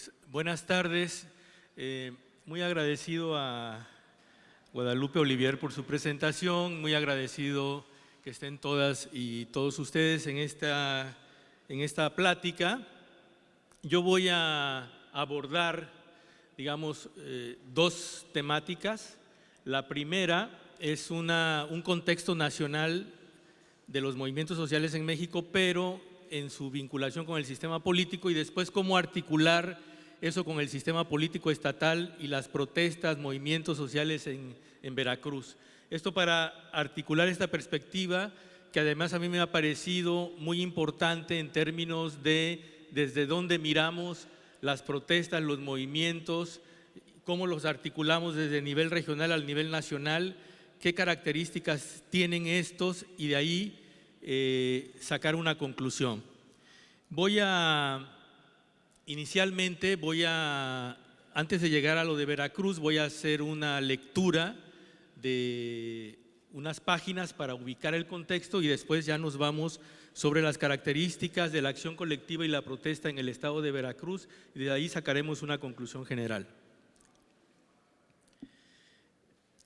Pues buenas tardes, muy agradecido a Guadalupe Olivier por su presentación, muy agradecido que estén todas y todos ustedes en esta plática. Yo voy a abordar, digamos, dos temáticas. La primera es un contexto nacional de los movimientos sociales en México, pero en su vinculación con el sistema político, y después cómo articular eso con el sistema político estatal y las protestas, movimientos sociales en Veracruz. Esto para articular esta perspectiva que además a mí me ha parecido muy importante en términos de desde dónde miramos las protestas, los movimientos, cómo los articulamos desde el nivel regional al nivel nacional, qué características tienen estos y de ahí sacar una conclusión. Inicialmente antes de llegar a lo de Veracruz, voy a hacer una lectura de unas páginas para ubicar el contexto y después ya nos vamos sobre las características de la acción colectiva y la protesta en el estado de Veracruz y de ahí sacaremos una conclusión general.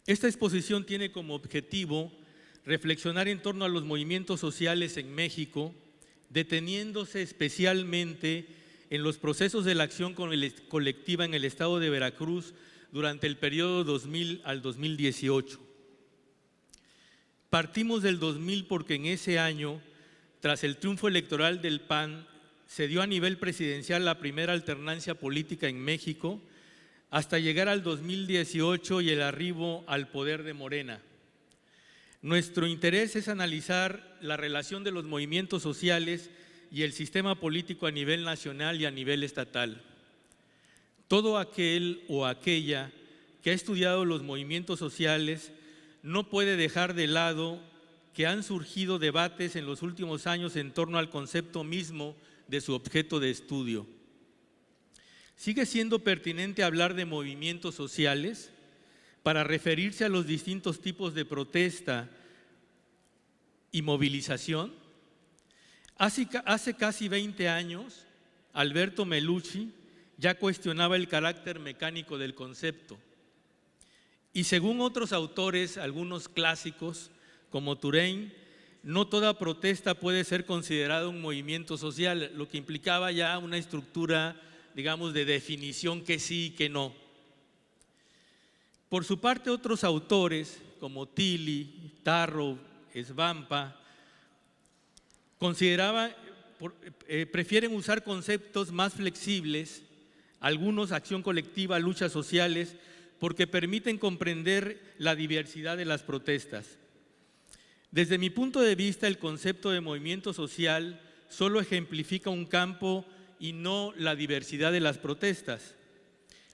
Esta exposición tiene como objetivo reflexionar en torno a los movimientos sociales en México, deteniéndose especialmente en los procesos de la acción colectiva en el estado de Veracruz durante el periodo 2000 al 2018. Partimos del 2000 porque en ese año, tras el triunfo electoral del PAN, se dio a nivel presidencial la primera alternancia política en México, hasta llegar al 2018 y el arribo al poder de Morena. Nuestro interés es analizar la relación de los movimientos sociales y el sistema político a nivel nacional y a nivel estatal. Todo aquel o aquella que ha estudiado los movimientos sociales no puede dejar de lado que han surgido debates en los últimos años en torno al concepto mismo de su objeto de estudio. ¿Sigue siendo pertinente hablar de movimientos sociales para referirse a los distintos tipos de protesta y movilización? Hace casi 20 años, Alberto Melucci ya cuestionaba el carácter mecánico del concepto. Y según otros autores, algunos clásicos como Touraine, no toda protesta puede ser considerada un movimiento social, lo que implicaba ya una estructura, digamos, de definición que sí y que no. Por su parte, otros autores como Tilly, Tarrow, Svampa, prefieren usar conceptos más flexibles, algunos acción colectiva, luchas sociales, porque permiten comprender la diversidad de las protestas. Desde mi punto de vista, el concepto de movimiento social solo ejemplifica un campo y no la diversidad de las protestas.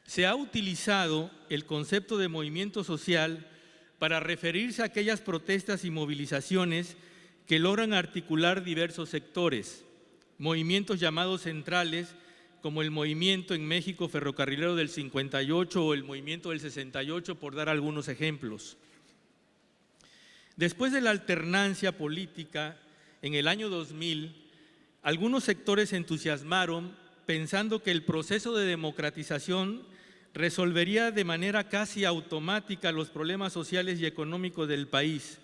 Se ha utilizado el concepto de movimiento social para referirse a aquellas protestas y movilizaciones que logran articular diversos sectores, movimientos llamados centrales, como el movimiento en México ferrocarrilero del 58 o el movimiento del 68, por dar algunos ejemplos. Después de la alternancia política, en el año 2000, algunos sectores se entusiasmaron pensando que el proceso de democratización resolvería de manera casi automática los problemas sociales y económicos del país.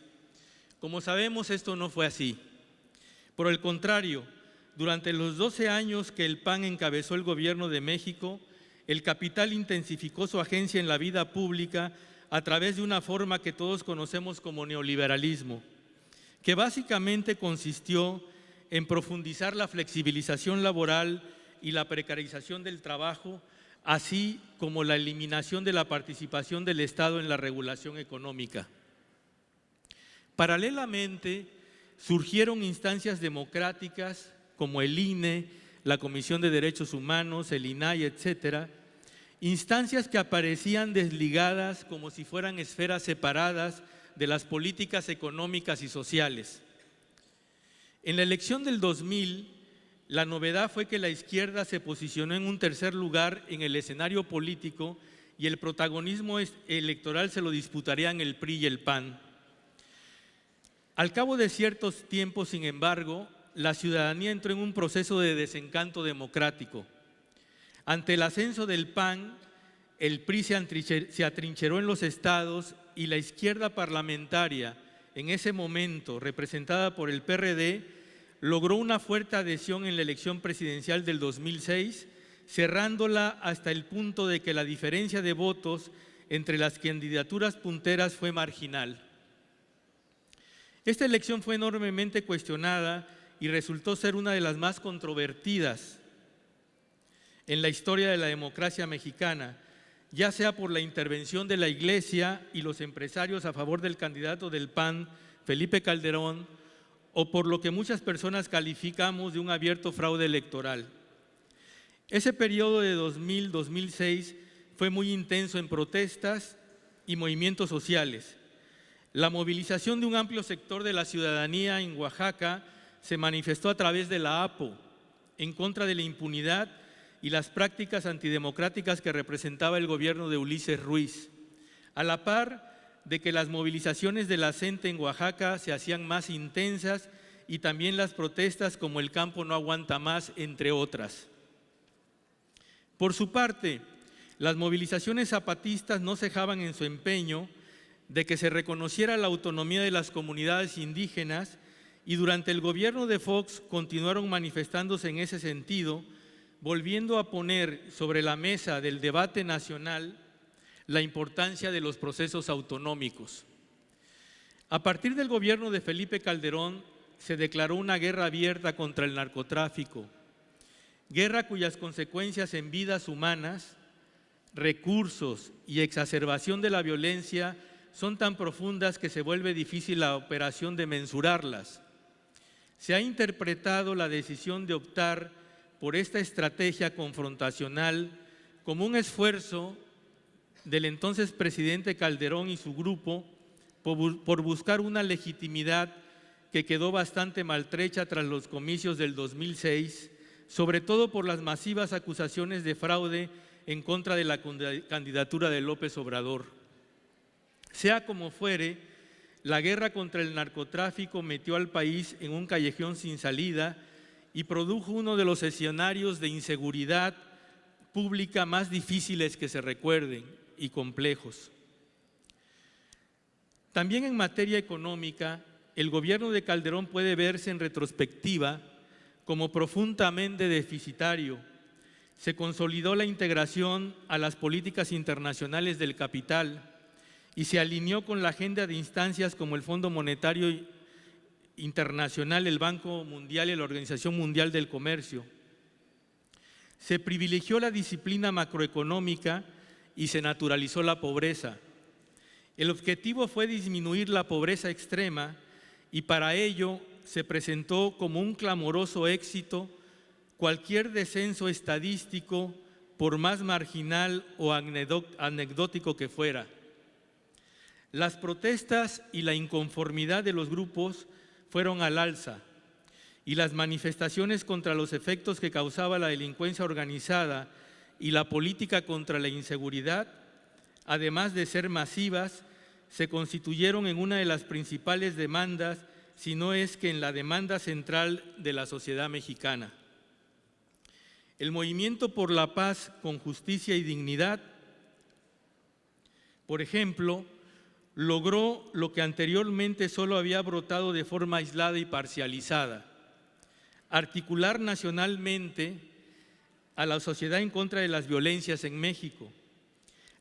Como sabemos, esto no fue así. Por el contrario, durante los 12 años que el PAN encabezó el gobierno de México, el capital intensificó su agencia en la vida pública a través de una forma que todos conocemos como neoliberalismo, que básicamente consistió en profundizar la flexibilización laboral y la precarización del trabajo, así como la eliminación de la participación del Estado en la regulación económica. Paralelamente, surgieron instancias democráticas como el INE, la Comisión de Derechos Humanos, el INAI, etcétera, instancias que aparecían desligadas como si fueran esferas separadas de las políticas económicas y sociales. En la elección del 2000, la novedad fue que la izquierda se posicionó en un tercer lugar en el escenario político y el protagonismo electoral se lo disputarían el PRI y el PAN. Al cabo de ciertos tiempos, sin embargo, la ciudadanía entró en un proceso de desencanto democrático. Ante el ascenso del PAN, el PRI se atrincheró en los estados y la izquierda parlamentaria, en ese momento representada por el PRD, logró una fuerte adhesión en la elección presidencial del 2006, cerrándola hasta el punto de que la diferencia de votos entre las candidaturas punteras fue marginal. Esta elección fue enormemente cuestionada y resultó ser una de las más controvertidas en la historia de la democracia mexicana, ya sea por la intervención de la Iglesia y los empresarios a favor del candidato del PAN, Felipe Calderón, o por lo que muchas personas calificamos de un abierto fraude electoral. Ese periodo de 2000-2006 fue muy intenso en protestas y movimientos sociales. La movilización de un amplio sector de la ciudadanía en Oaxaca se manifestó a través de la APO, en contra de la impunidad y las prácticas antidemocráticas que representaba el gobierno de Ulises Ruiz, a la par de que las movilizaciones de la CENTE en Oaxaca se hacían más intensas y también las protestas como El Campo No Aguanta Más, entre otras. Por su parte, las movilizaciones zapatistas no cejaban en su empeño de que se reconociera la autonomía de las comunidades indígenas y durante el gobierno de Fox continuaron manifestándose en ese sentido, volviendo a poner sobre la mesa del debate nacional la importancia de los procesos autonómicos. A partir del gobierno de Felipe Calderón se declaró una guerra abierta contra el narcotráfico, guerra cuyas consecuencias en vidas humanas, recursos y exacerbación de la violencia son tan profundas que se vuelve difícil la operación de mensurarlas. Se ha interpretado la decisión de optar por esta estrategia confrontacional como un esfuerzo del entonces presidente Calderón y su grupo por buscar una legitimidad que quedó bastante maltrecha tras los comicios del 2006, sobre todo por las masivas acusaciones de fraude en contra de la candidatura de López Obrador. Sea como fuere, la guerra contra el narcotráfico metió al país en un callejón sin salida y produjo uno de los escenarios de inseguridad pública más difíciles que se recuerden y complejos. También en materia económica, el gobierno de Calderón puede verse en retrospectiva como profundamente deficitario. Se consolidó la integración a las políticas internacionales del capital y se alineó con la agenda de instancias como el Fondo Monetario Internacional, el Banco Mundial y la Organización Mundial del Comercio. Se privilegió la disciplina macroeconómica y se naturalizó la pobreza. El objetivo fue disminuir la pobreza extrema y para ello se presentó como un clamoroso éxito cualquier descenso estadístico, por más marginal o anecdótico que fuera. Las protestas y la inconformidad de los grupos fueron al alza y las manifestaciones contra los efectos que causaba la delincuencia organizada y la política contra la inseguridad, además de ser masivas, se constituyeron en una de las principales demandas, si no es que en la demanda central de la sociedad mexicana. El movimiento por la paz con justicia y dignidad, por ejemplo, logró lo que anteriormente solo había brotado de forma aislada y parcializada: articular nacionalmente a la sociedad en contra de las violencias en México.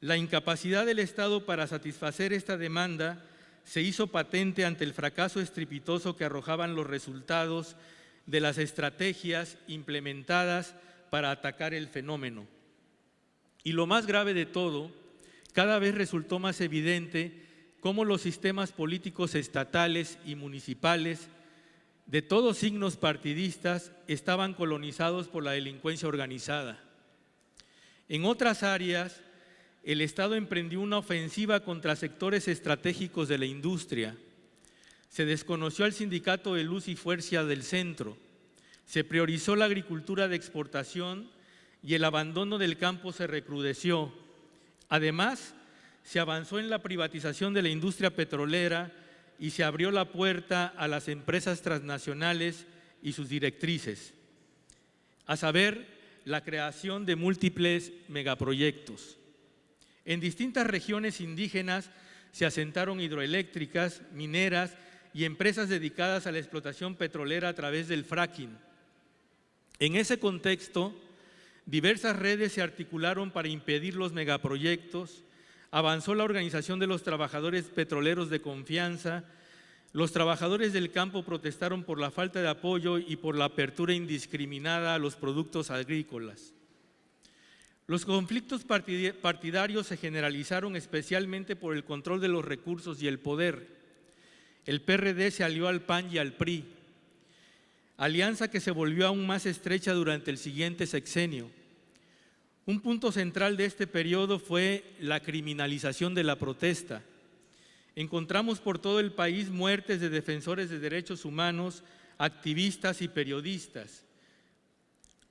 La incapacidad del Estado para satisfacer esta demanda se hizo patente ante el fracaso estrepitoso que arrojaban los resultados de las estrategias implementadas para atacar el fenómeno. Y lo más grave de todo, cada vez resultó más evidente cómo los sistemas políticos estatales y municipales de todos signos partidistas estaban colonizados por la delincuencia organizada. En otras áreas, el Estado emprendió una ofensiva contra sectores estratégicos de la industria. Se desconoció al Sindicato de Luz y Fuerza del Centro, se priorizó la agricultura de exportación y el abandono del campo se recrudeció. Además, se avanzó en la privatización de la industria petrolera y se abrió la puerta a las empresas transnacionales y sus directrices, a saber, la creación de múltiples megaproyectos. En distintas regiones indígenas se asentaron hidroeléctricas, mineras y empresas dedicadas a la explotación petrolera a través del fracking. En ese contexto, diversas redes se articularon para impedir los megaproyectos, avanzó la Organización de los Trabajadores Petroleros de Confianza, los trabajadores del campo protestaron por la falta de apoyo y por la apertura indiscriminada a los productos agrícolas. Los conflictos partidarios se generalizaron especialmente por el control de los recursos y el poder. El PRD se alió al PAN y al PRI, alianza que se volvió aún más estrecha durante el siguiente sexenio. Un punto central de este periodo fue la criminalización de la protesta. Encontramos por todo el país muertes de defensores de derechos humanos, activistas y periodistas.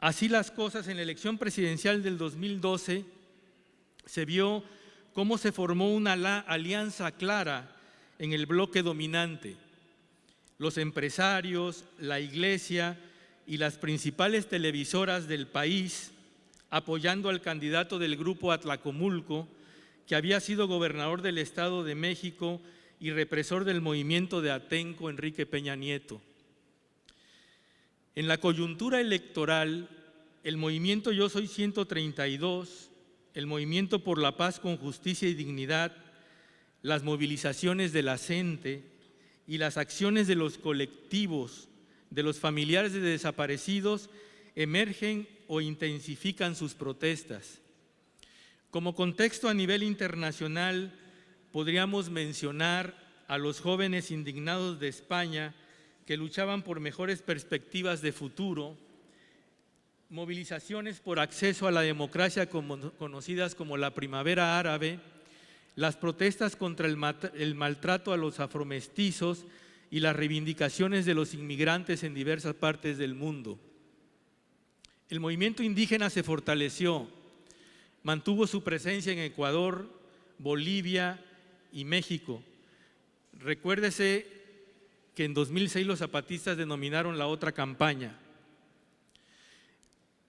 Así las cosas, en la elección presidencial del 2012 se vio cómo se formó una alianza clara en el bloque dominante. Los empresarios, la iglesia y las principales televisoras del país apoyando al candidato del grupo Atlacomulco, que había sido gobernador del Estado de México y represor del movimiento de Atenco, Enrique Peña Nieto. En la coyuntura electoral, el movimiento Yo Soy 132, el movimiento por la paz con justicia y dignidad, las movilizaciones de la gente y las acciones de los colectivos, de los familiares de desaparecidos, emergen o intensifican sus protestas. Como contexto a nivel internacional, podríamos mencionar a los jóvenes indignados de España que luchaban por mejores perspectivas de futuro, movilizaciones por acceso a la democracia conocidas como la Primavera Árabe, las protestas contra el maltrato a los afromestizos y las reivindicaciones de los inmigrantes en diversas partes del mundo. El movimiento indígena se fortaleció, mantuvo su presencia en Ecuador, Bolivia y México. Recuérdese que en 2006 los zapatistas denominaron la otra campaña.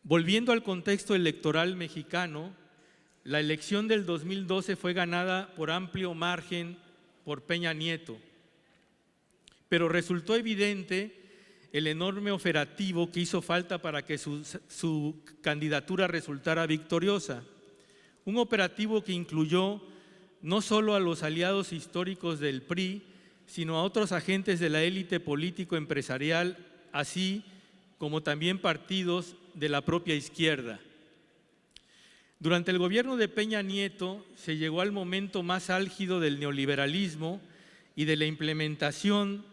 Volviendo al contexto electoral mexicano, la elección del 2012 fue ganada por amplio margen por Peña Nieto, pero resultó evidente el enorme operativo que hizo falta para que su candidatura resultara victoriosa. Un operativo que incluyó no solo a los aliados históricos del PRI, sino a otros agentes de la élite político-empresarial, así como también partidos de la propia izquierda. Durante el gobierno de Peña Nieto se llegó al momento más álgido del neoliberalismo y de la implementación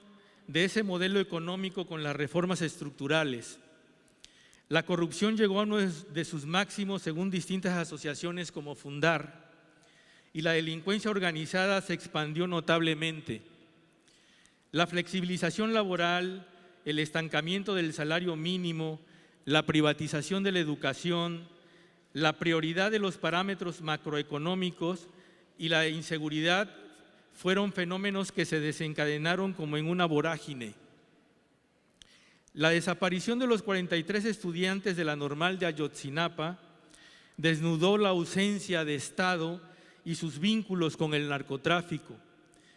de ese modelo económico con las reformas estructurales. La corrupción llegó a uno de sus máximos según distintas asociaciones como Fundar, y la delincuencia organizada se expandió notablemente. La flexibilización laboral, el estancamiento del salario mínimo, la privatización de la educación, la prioridad de los parámetros macroeconómicos y la inseguridad fueron fenómenos que se desencadenaron como en una vorágine. La desaparición de los 43 estudiantes de la Normal de Ayotzinapa desnudó la ausencia de Estado y sus vínculos con el narcotráfico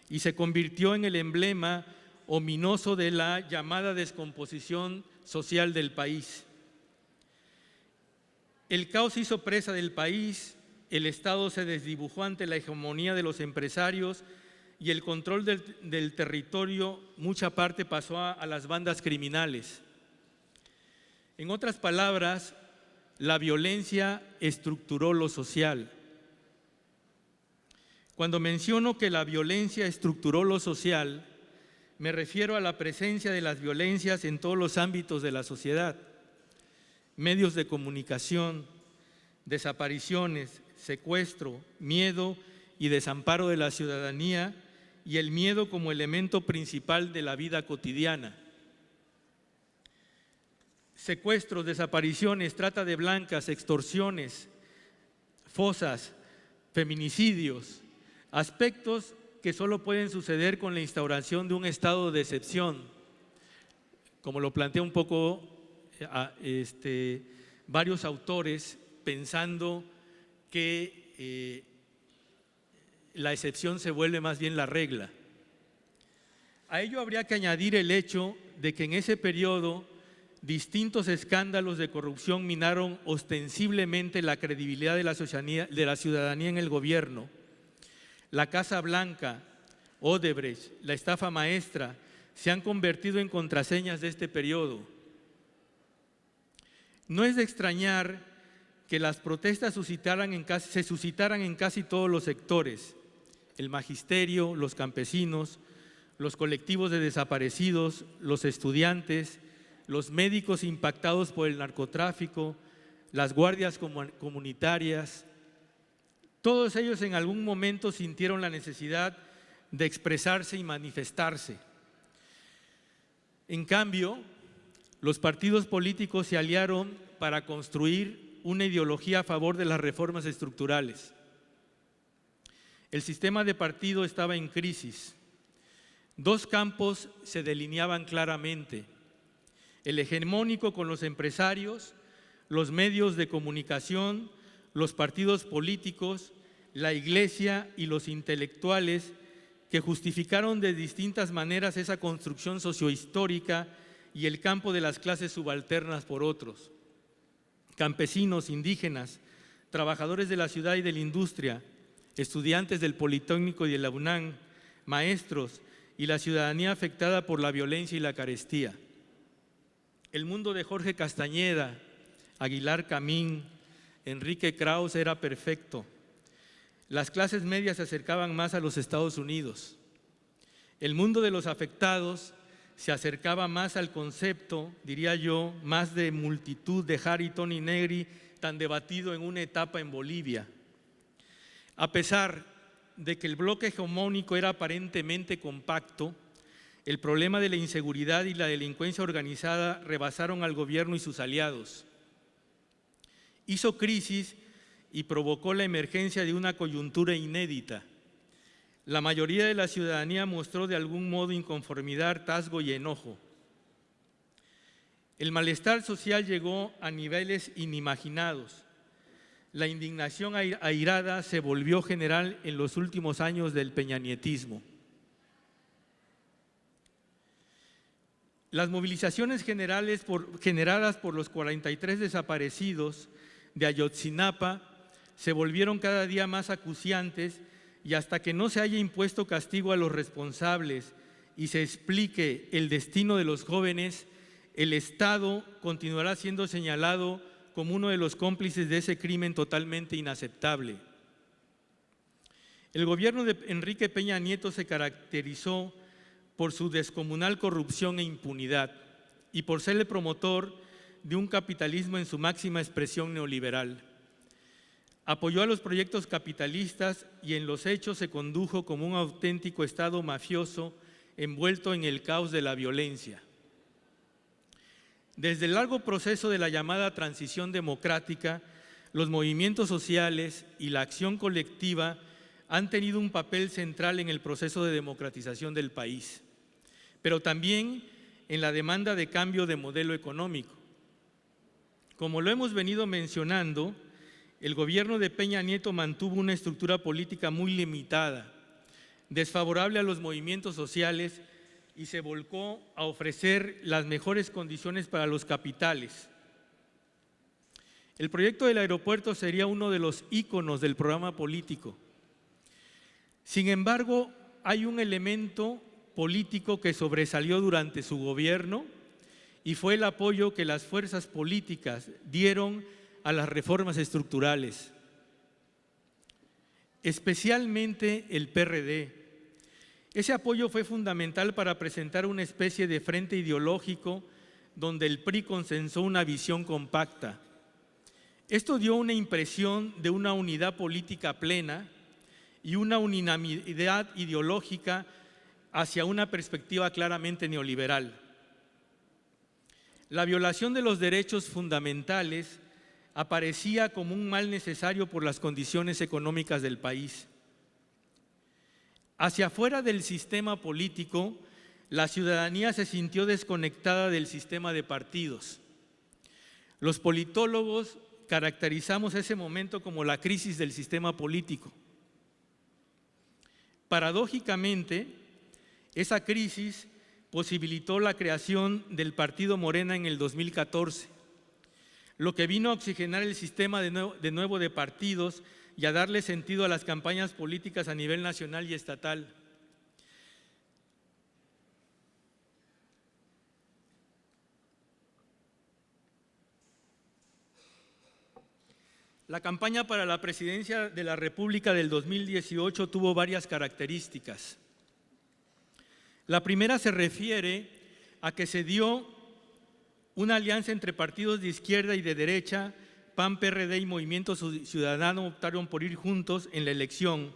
y se convirtió en el emblema ominoso de la llamada descomposición social del país. El caos hizo presa del país, el Estado se desdibujó ante la hegemonía de los empresarios y el control del territorio, mucha parte pasó a las bandas criminales. En otras palabras, la violencia estructuró lo social. Cuando menciono que la violencia estructuró lo social, me refiero a la presencia de las violencias en todos los ámbitos de la sociedad: medios de comunicación, desapariciones, secuestro, miedo y desamparo de la ciudadanía, y el miedo como elemento principal de la vida cotidiana. Secuestros, desapariciones, trata de blancas, extorsiones, fosas, feminicidios, aspectos que solo pueden suceder con la instauración de un estado de excepción, como lo plantea un poco varios autores pensando que la excepción se vuelve más bien la regla. A ello habría que añadir el hecho de que en ese periodo distintos escándalos de corrupción minaron ostensiblemente la credibilidad de la ciudadanía en el gobierno. La Casa Blanca, Odebrecht, la estafa maestra, se han convertido en contraseñas de este periodo. No es de extrañar que las protestas se suscitaran en casi todos los sectores: el magisterio, los campesinos, los colectivos de desaparecidos, los estudiantes, los médicos impactados por el narcotráfico, las guardias comunitarias. Todos ellos en algún momento sintieron la necesidad de expresarse y manifestarse. En cambio, los partidos políticos se aliaron para construir una ideología a favor de las reformas estructurales. El sistema de partido estaba en crisis. Dos campos se delineaban claramente: el hegemónico con los empresarios, los medios de comunicación, los partidos políticos, la Iglesia y los intelectuales, que justificaron de distintas maneras esa construcción sociohistórica, y el campo de las clases subalternas por otros: campesinos, indígenas, trabajadores de la ciudad y de la industria, estudiantes del Politécnico y de la UNAM, maestros y la ciudadanía afectada por la violencia y la carestía. El mundo de Jorge Castañeda, Aguilar Camín, Enrique Krauss era perfecto. Las clases medias se acercaban más a los Estados Unidos. El mundo de los afectados se acercaba más al concepto, diría yo, más de multitud de Harry Tony Negri, tan debatido en una etapa en Bolivia. A pesar de que el bloque hegemónico era aparentemente compacto, el problema de la inseguridad y la delincuencia organizada rebasaron al gobierno y sus aliados. Hizo crisis y provocó la emergencia de una coyuntura inédita. La mayoría de la ciudadanía mostró de algún modo inconformidad, hartazgo y enojo. El malestar social llegó a niveles inimaginados. La indignación airada se volvió general en los últimos años del peñanietismo. Las movilizaciones generadas por los 43 desaparecidos de Ayotzinapa se volvieron cada día más acuciantes, y hasta que no se haya impuesto castigo a los responsables y se explique el destino de los jóvenes, el Estado continuará siendo señalado como uno de los cómplices de ese crimen totalmente inaceptable. El gobierno de Enrique Peña Nieto se caracterizó por su descomunal corrupción e impunidad y por ser el promotor de un capitalismo en su máxima expresión neoliberal. Apoyó a los proyectos capitalistas y en los hechos se condujo como un auténtico Estado mafioso envuelto en el caos de la violencia. Desde el largo proceso de la llamada transición democrática, los movimientos sociales y la acción colectiva han tenido un papel central en el proceso de democratización del país, pero también en la demanda de cambio de modelo económico. Como lo hemos venido mencionando, el gobierno de Peña Nieto mantuvo una estructura política muy limitada, desfavorable a los movimientos sociales, y se volcó a ofrecer las mejores condiciones para los capitales. El proyecto del aeropuerto sería uno de los íconos del programa político. Sin embargo, hay un elemento político que sobresalió durante su gobierno y fue el apoyo que las fuerzas políticas dieron a las reformas estructurales, especialmente el PRD. Ese apoyo fue fundamental para presentar una especie de frente ideológico donde el PRI consensó una visión compacta. Esto dio una impresión de una unidad política plena y una unanimidad ideológica hacia una perspectiva claramente neoliberal. La violación de los derechos fundamentales aparecía como un mal necesario por las condiciones económicas del país. Hacia afuera del sistema político, la ciudadanía se sintió desconectada del sistema de partidos. Los politólogos caracterizamos ese momento como la crisis del sistema político. Paradójicamente, esa crisis posibilitó la creación del Partido Morena en el 2014, lo que vino a oxigenar el sistema de nuevo de partidos y a darle sentido a las campañas políticas a nivel nacional y estatal. La campaña para la presidencia de la República del 2018 tuvo varias características. La primera se refiere a que se dio una alianza entre partidos de izquierda y de derecha. PAN, PRD y Movimiento Ciudadano optaron por ir juntos en la elección.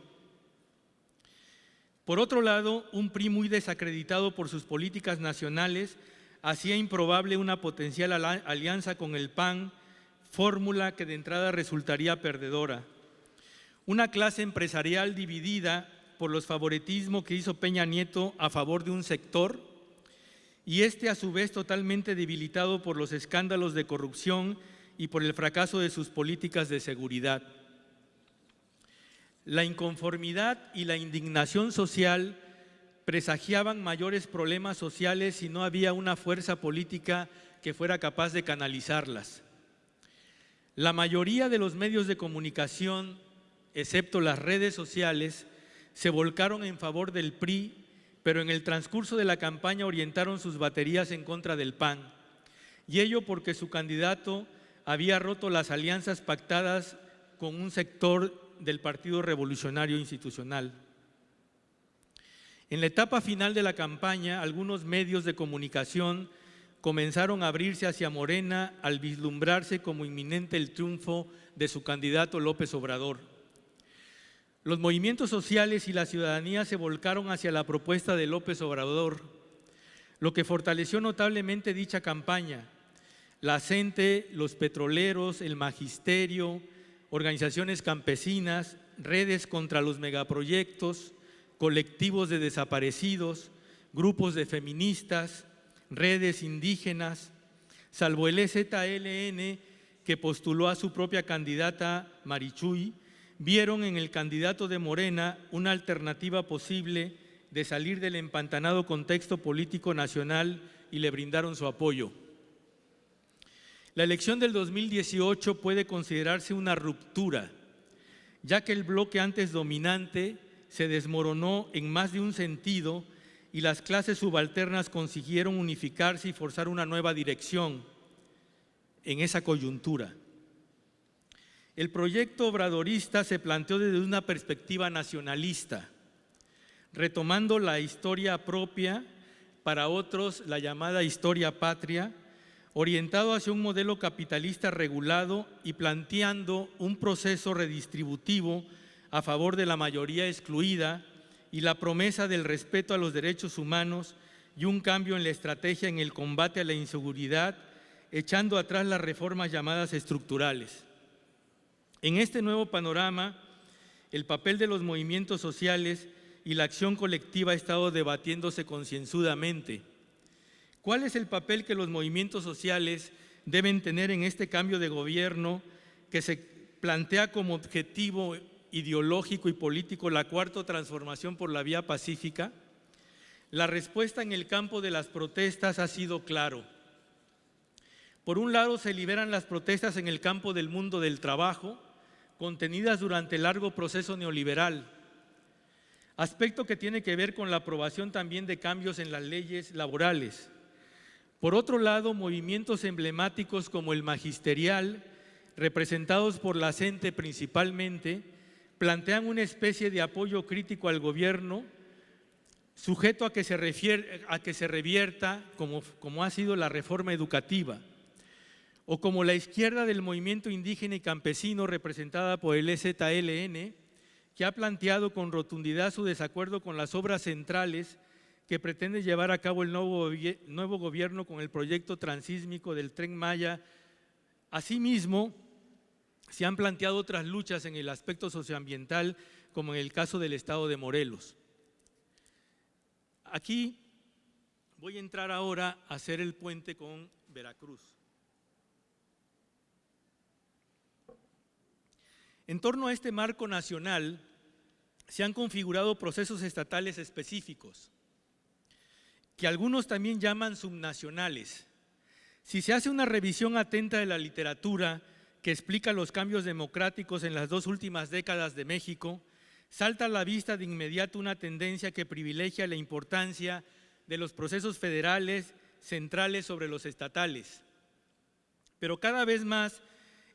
Por otro lado, un PRI muy desacreditado por sus políticas nacionales hacía improbable una potencial alianza con el PAN, fórmula que de entrada resultaría perdedora. Una clase empresarial dividida por los favoritismos que hizo Peña Nieto a favor de un sector y a su vez totalmente debilitado por los escándalos de corrupción y por el fracaso de sus políticas de seguridad. La inconformidad y la indignación social presagiaban mayores problemas sociales si no había una fuerza política que fuera capaz de canalizarlas. La mayoría de los medios de comunicación, excepto las redes sociales, se volcaron en favor del PRI, pero en el transcurso de la campaña orientaron sus baterías en contra del PAN, y ello porque su candidato había roto las alianzas pactadas con un sector del Partido Revolucionario Institucional. En la etapa final de la campaña, algunos medios de comunicación comenzaron a abrirse hacia Morena al vislumbrarse como inminente el triunfo de su candidato López Obrador. Los movimientos sociales y la ciudadanía se volcaron hacia la propuesta de López Obrador, lo que fortaleció notablemente dicha campaña. La gente, los petroleros, el magisterio, organizaciones campesinas, redes contra los megaproyectos, colectivos de desaparecidos, grupos de feministas, redes indígenas, salvo el EZLN que postuló a su propia candidata Marichuy, vieron en el candidato de Morena una alternativa posible de salir del empantanado contexto político nacional y le brindaron su apoyo. La elección del 2018 puede considerarse una ruptura, ya que el bloque antes dominante se desmoronó en más de un sentido y las clases subalternas consiguieron unificarse y forzar una nueva dirección en esa coyuntura. El proyecto obradorista se planteó desde una perspectiva nacionalista, retomando la historia propia, para otros la llamada historia patria, orientado hacia un modelo capitalista regulado y planteando un proceso redistributivo a favor de la mayoría excluida y la promesa del respeto a los derechos humanos y un cambio en la estrategia en el combate a la inseguridad, echando atrás las reformas llamadas estructurales. En este nuevo panorama, el papel de los movimientos sociales y la acción colectiva ha estado debatiéndose concienzudamente. ¿Cuál es el papel que los movimientos sociales deben tener en este cambio de gobierno que se plantea como objetivo ideológico y político la cuarta transformación por la vía pacífica? La respuesta en el campo de las protestas ha sido claro. Por un lado, se liberan las protestas en el campo del mundo del trabajo, contenidas durante el largo proceso neoliberal, aspecto que tiene que ver con la aprobación también de cambios en las leyes laborales. Por otro lado, movimientos emblemáticos como el magisterial, representados por la CENTE principalmente, plantean una especie de apoyo crítico al gobierno, sujeto a que se revierta, como ha sido la reforma educativa, o como la izquierda del movimiento indígena y campesino, representada por el EZLN, que ha planteado con rotundidad su desacuerdo con las obras centrales que pretende llevar a cabo el nuevo gobierno con el proyecto transísmico del Tren Maya. Asimismo, se han planteado otras luchas en el aspecto socioambiental, como en el caso del estado de Morelos. Aquí voy a entrar ahora a hacer el puente con Veracruz. En torno a este marco nacional se han configurado procesos estatales específicos, que algunos también llaman subnacionales. Si se hace una revisión atenta de la literatura que explica los cambios democráticos en las 2 últimas décadas de México, salta a la vista de inmediato una tendencia que privilegia la importancia de los procesos federales centrales sobre los estatales. Pero cada vez más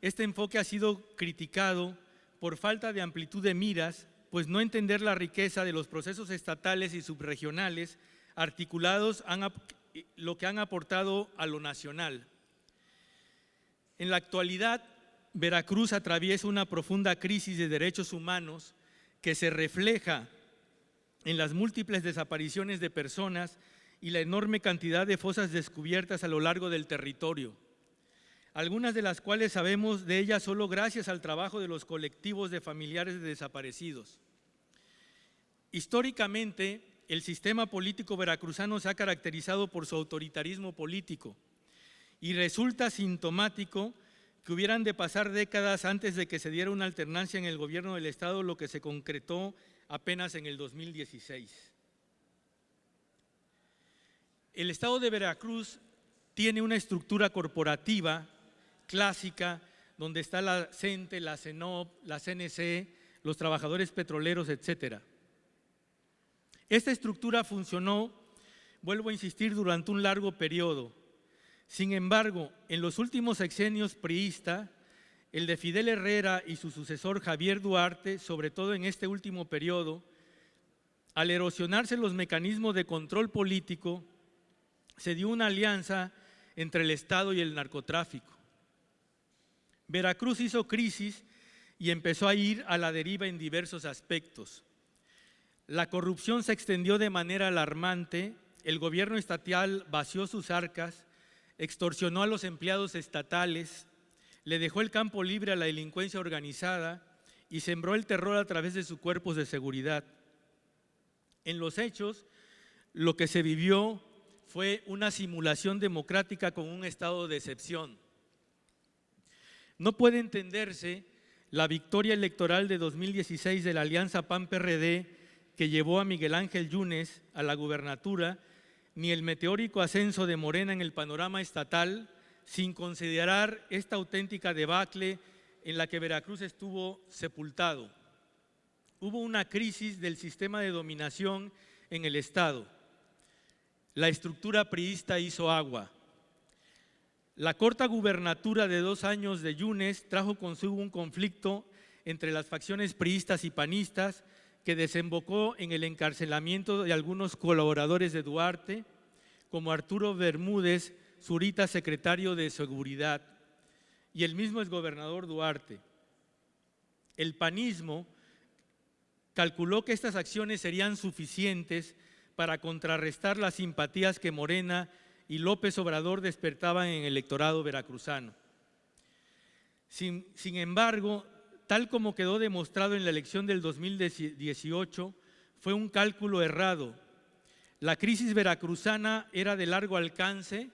este enfoque ha sido criticado por falta de amplitud de miras, pues no entender la riqueza de los procesos estatales y subregionales articulados lo que han aportado a lo nacional. En la actualidad, Veracruz atraviesa una profunda crisis de derechos humanos que se refleja en las múltiples desapariciones de personas y la enorme cantidad de fosas descubiertas a lo largo del territorio, algunas de las cuales sabemos de ellas solo gracias al trabajo de los colectivos de familiares de desaparecidos. Históricamente, el sistema político veracruzano se ha caracterizado por su autoritarismo político y resulta sintomático que hubieran de pasar décadas antes de que se diera una alternancia en el gobierno del Estado, lo que se concretó apenas en el 2016. El Estado de Veracruz tiene una estructura corporativa clásica donde está la CENTE, la CENOP, la CNC, los trabajadores petroleros, etcétera. Esta estructura funcionó, vuelvo a insistir, durante un largo periodo. Sin embargo, en los últimos sexenios priista, el de Fidel Herrera y su sucesor Javier Duarte, sobre todo en este último periodo, al erosionarse los mecanismos de control político, se dio una alianza entre el Estado y el narcotráfico. Veracruz hizo crisis y empezó a ir a la deriva en diversos aspectos. La corrupción se extendió de manera alarmante, el gobierno estatal vació sus arcas, extorsionó a los empleados estatales, le dejó el campo libre a la delincuencia organizada y sembró el terror a través de sus cuerpos de seguridad. En los hechos, lo que se vivió fue una simulación democrática con un estado de excepción. No puede entenderse la victoria electoral de 2016 de la Alianza PAN-PRD que llevó a Miguel Ángel Yunes a la gubernatura, ni el meteórico ascenso de Morena en el panorama estatal, sin considerar esta auténtica debacle en la que Veracruz estuvo sepultado. Hubo una crisis del sistema de dominación en el Estado. La estructura priista hizo agua. La corta gubernatura de 2 años de Yunes trajo consigo un conflicto entre las facciones priistas y panistas que desembocó en el encarcelamiento de algunos colaboradores de Duarte, como Arturo Bermúdez Zurita, secretario de Seguridad, y el mismo exgobernador Duarte. El panismo calculó que estas acciones serían suficientes para contrarrestar las simpatías que Morena y López Obrador despertaban en el electorado veracruzano. Sin embargo, tal como quedó demostrado en la elección del 2018, fue un cálculo errado. La crisis veracruzana era de largo alcance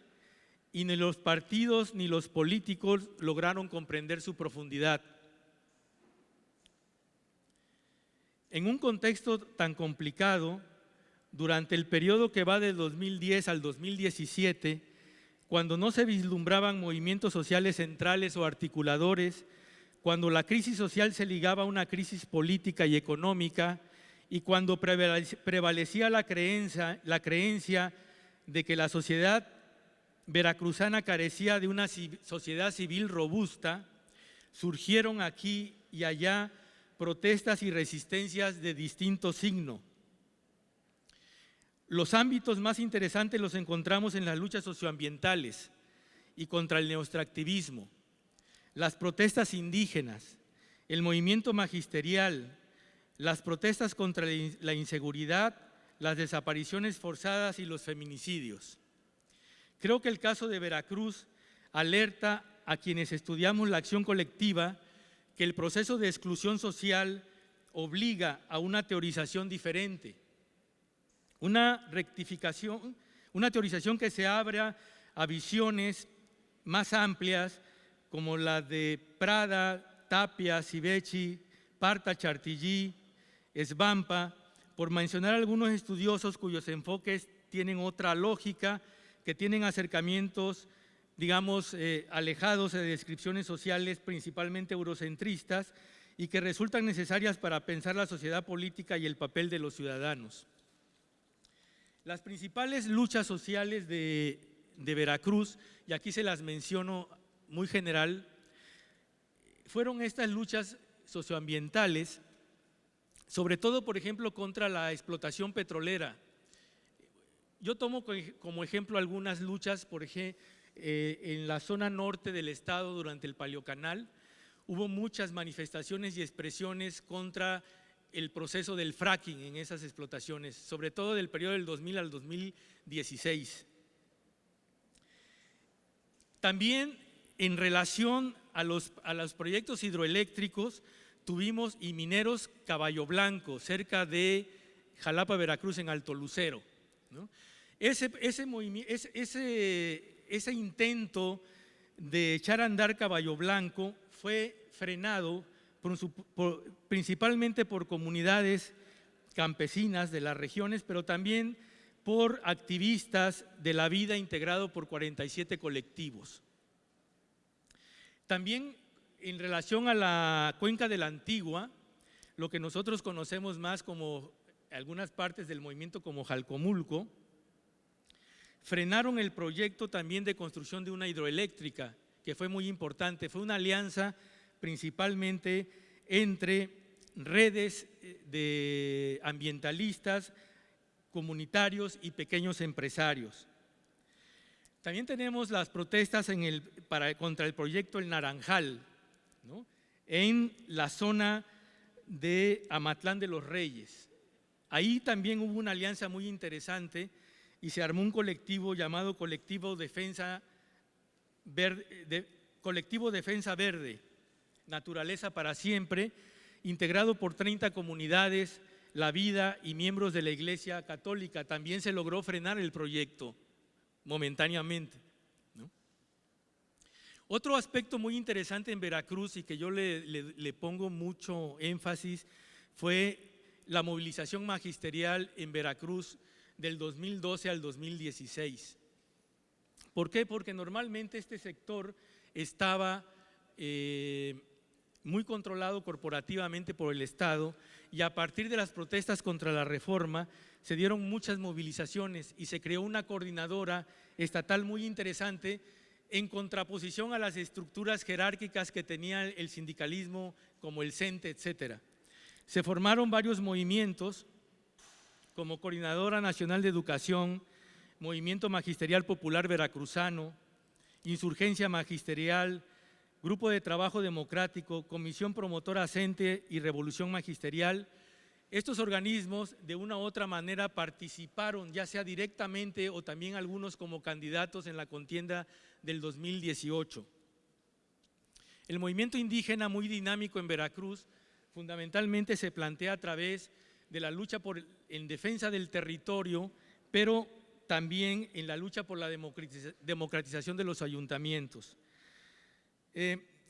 y ni los partidos ni los políticos lograron comprender su profundidad. En un contexto tan complicado, durante el periodo que va del 2010 al 2017, cuando no se vislumbraban movimientos sociales centrales o articuladores, cuando la crisis social se ligaba a una crisis política y económica y cuando prevalecía la creencia de que la sociedad veracruzana carecía de una sociedad civil robusta, surgieron aquí y allá protestas y resistencias de distinto signo. Los ámbitos más interesantes los encontramos en las luchas socioambientales y contra el neoextractivismo, las protestas indígenas, el movimiento magisterial, las protestas contra la inseguridad, las desapariciones forzadas y los feminicidios. Creo que el caso de Veracruz alerta a quienes estudiamos la acción colectiva que el proceso de exclusión social obliga a una teorización diferente, una rectificación, una teorización que se abra a visiones más amplias como la de Prada, Tapia, Civechi, Parta, Chartillí, Svampa, por mencionar algunos estudiosos cuyos enfoques tienen otra lógica, que tienen acercamientos, digamos, alejados de descripciones sociales principalmente eurocentristas y que resultan necesarias para pensar la sociedad política y el papel de los ciudadanos. Las principales luchas sociales de Veracruz, y aquí se las menciono muy general, fueron estas luchas socioambientales, sobre todo, por ejemplo, contra la explotación petrolera. Yo tomo como ejemplo algunas luchas, por ejemplo, en la zona norte del estado durante el Paleocanal, hubo muchas manifestaciones y expresiones contra el proceso del fracking en esas explotaciones, sobre todo del periodo del 2000 al 2016. También en relación a los proyectos hidroeléctricos tuvimos y mineros Caballo Blanco, cerca de Jalapa, Veracruz, en Alto Lucero, ¿no? Ese intento de echar a andar Caballo Blanco fue frenado principalmente por comunidades campesinas de las regiones, pero también por activistas de la vida integrado por 47 colectivos. También en relación a la cuenca de la Antigua, lo que nosotros conocemos más como algunas partes del movimiento como Jalcomulco, frenaron el proyecto también de construcción de una hidroeléctrica, que fue muy importante. Fue una alianza principalmente entre redes de ambientalistas, comunitarios y pequeños empresarios. También tenemos las protestas contra el proyecto El Naranjal, ¿no?, en la zona de Amatlán de los Reyes. Ahí también hubo una alianza muy interesante y se armó un colectivo llamado Colectivo Defensa Verde, Naturaleza para Siempre, integrado por 30 comunidades, La Vida y miembros de la Iglesia Católica. También se logró frenar el proyecto momentáneamente, ¿no? Otro aspecto muy interesante en Veracruz y que yo le pongo mucho énfasis fue la movilización magisterial en Veracruz del 2012 al 2016. ¿Por qué? Porque normalmente este sector estaba muy controlado corporativamente por el Estado y a partir de las protestas contra la reforma se dieron muchas movilizaciones y se creó una coordinadora estatal muy interesante en contraposición a las estructuras jerárquicas que tenía el sindicalismo como el CENTE, etcétera. Se formaron varios movimientos como Coordinadora Nacional de Educación, Movimiento Magisterial Popular Veracruzano, Insurgencia Magisterial, Grupo de Trabajo Democrático, Comisión Promotora CENTE y Revolución Magisterial. Estos organismos de una u otra manera participaron, ya sea directamente o también algunos como candidatos en la contienda del 2018. El movimiento indígena, muy dinámico en Veracruz, fundamentalmente se plantea a través de la lucha en defensa del territorio, pero también en la lucha por la democratización de los ayuntamientos.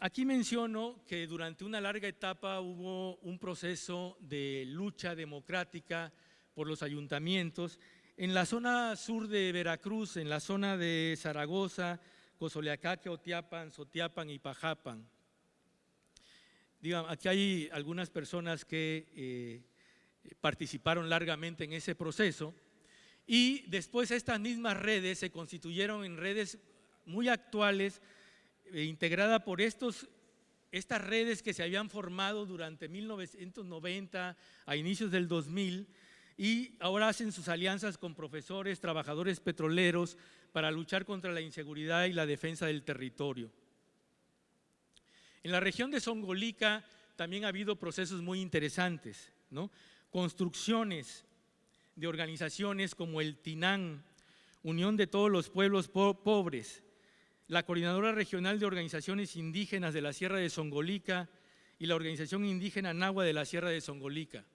Aquí menciono que durante una larga etapa hubo un proceso de lucha democrática por los ayuntamientos en la zona sur de Veracruz, en la zona de Zaragoza, Cozoleacaque, Otiapan, Sotiapan y Pajapan. Aquí hay algunas personas que participaron largamente en ese proceso y después estas mismas redes se constituyeron en redes muy actuales, integrada por estas redes que se habían formado durante 1990 a inicios del 2000 y ahora hacen sus alianzas con profesores, trabajadores petroleros para luchar contra la inseguridad y la defensa del territorio. En la región de Zongolica también ha habido procesos muy interesantes, ¿no? Construcciones de organizaciones como el TINAN, Unión de Todos los Pueblos Pobres, la Coordinadora Regional de Organizaciones Indígenas de la Sierra de Zongolica y la Organización Indígena Nahua de la Sierra de Zongolica.